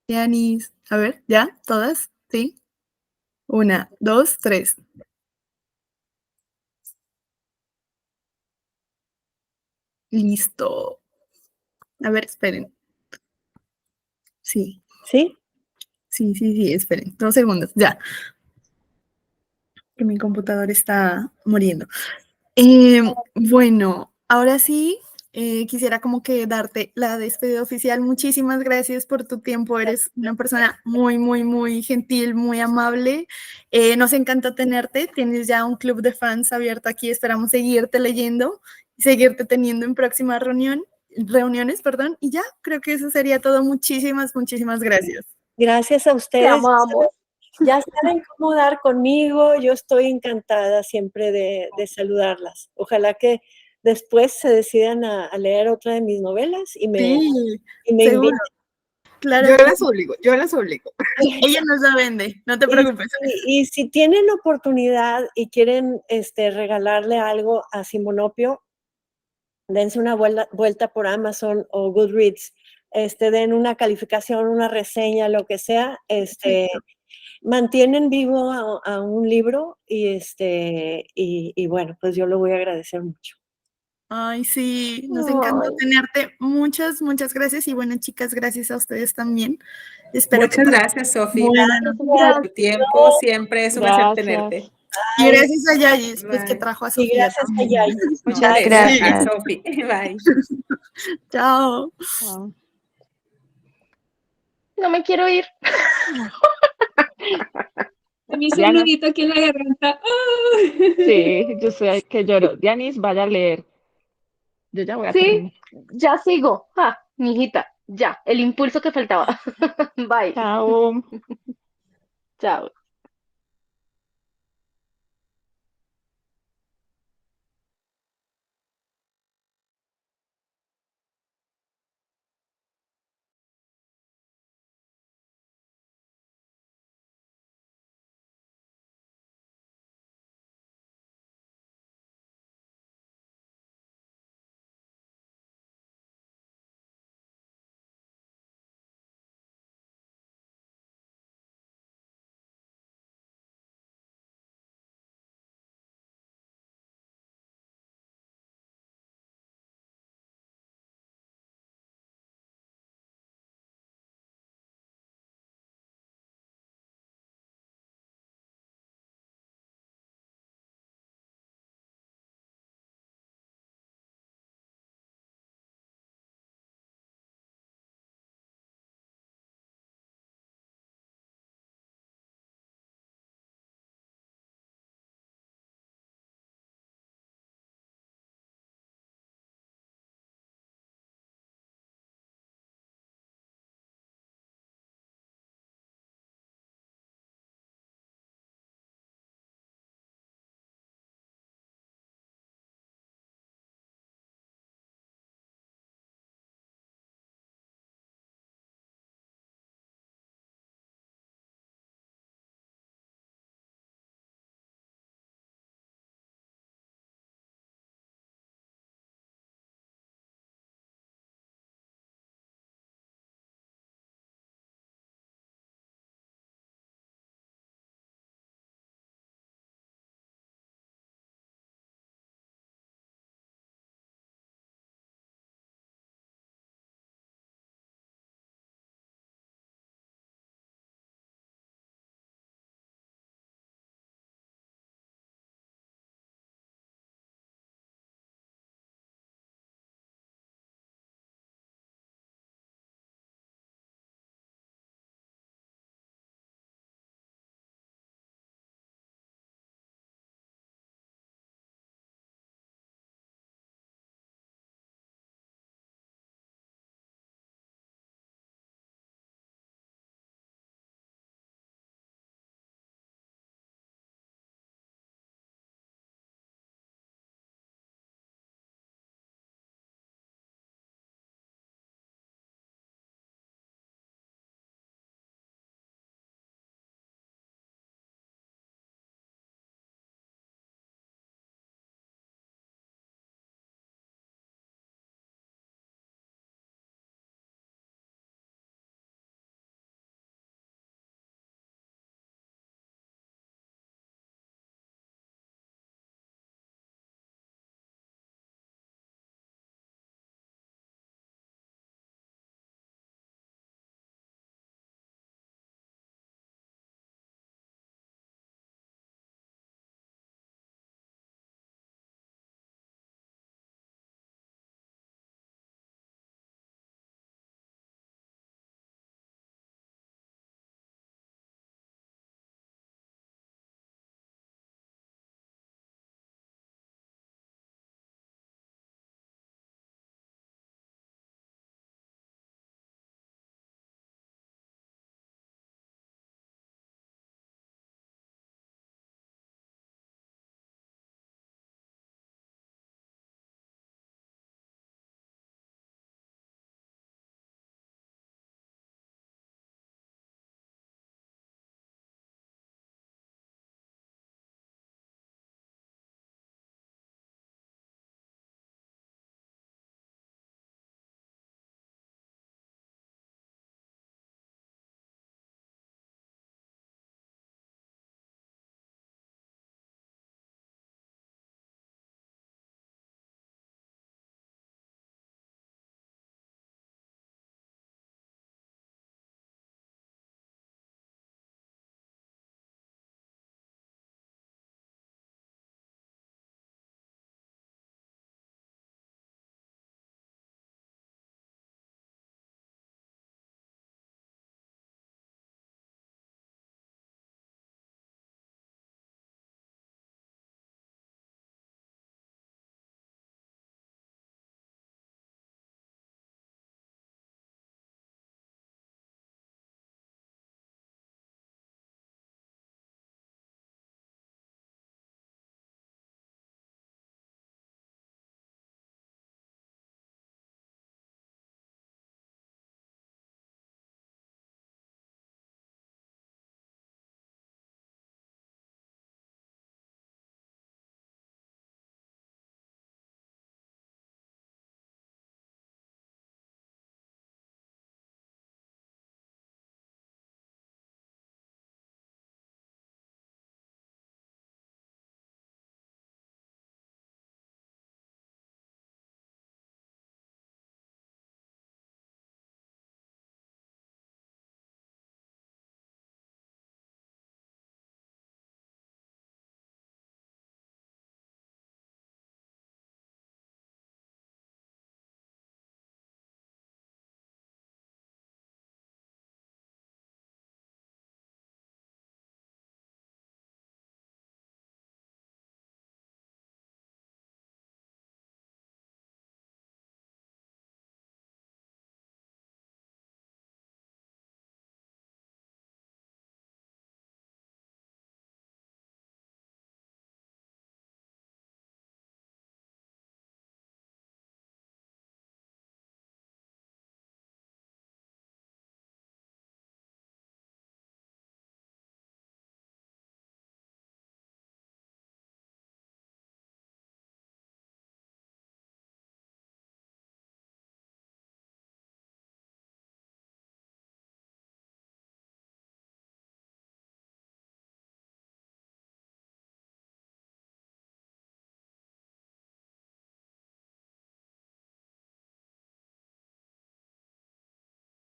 Yanis. A ver, ¿ya? ¿Todas? ¿Sí? 1, 2, 3. Listo. A ver, esperen. Sí. ¿Sí? Sí, esperen. 2 segundos, ya. Que mi computador está muriendo. Bueno, ahora sí, quisiera como que darte la despedida oficial. Muchísimas gracias por tu tiempo. Eres una persona muy, muy, muy gentil, muy amable. Nos encanta tenerte. Tienes ya un club de fans abierto aquí. Esperamos seguirte leyendo y seguirte teniendo en próximas reuniones, perdón. Y ya, creo que eso sería todo. Muchísimas, muchísimas gracias. Gracias a Te ustedes. amamos. Ya saben cómo dar conmigo. Yo estoy encantada siempre de saludarlas. Ojalá que después se decidan a leer otra de mis novelas y me Sí, inviten. seguro. Claro Yo que las obligo, yo las obligo. ella nos la vende, no te preocupes. Y si tienen oportunidad y quieren regalarle algo a Simonopio, dense una vuelta por Amazon o Goodreads, den una calificación, una reseña, lo que sea, mantienen vivo a un libro y bueno, pues yo lo voy a agradecer mucho. Ay, sí, nos encantó Ay. tenerte. Muchas, muchas gracias. Y bueno, chicas, gracias a ustedes también. Espero Muchas que gracias, Sofi. Gracias. Tu tiempo, siempre es un placer tenerte. Y gracias a Yayis, pues que Bye. trajo a Y Sofía gracias a también. Yayis. Muchas Muchas gracias a gracias. Sofi. Bye. Chao. No me quiero ir. Se me hizo un Diana. nudito aquí en la garganta. ¡Ah! Sí, yo soy que lloro. Dianis, vaya a leer. Yo ya voy a Sí, terminar. ya sigo. Mijita, ya, el impulso que faltaba. Bye. Chao. Chao.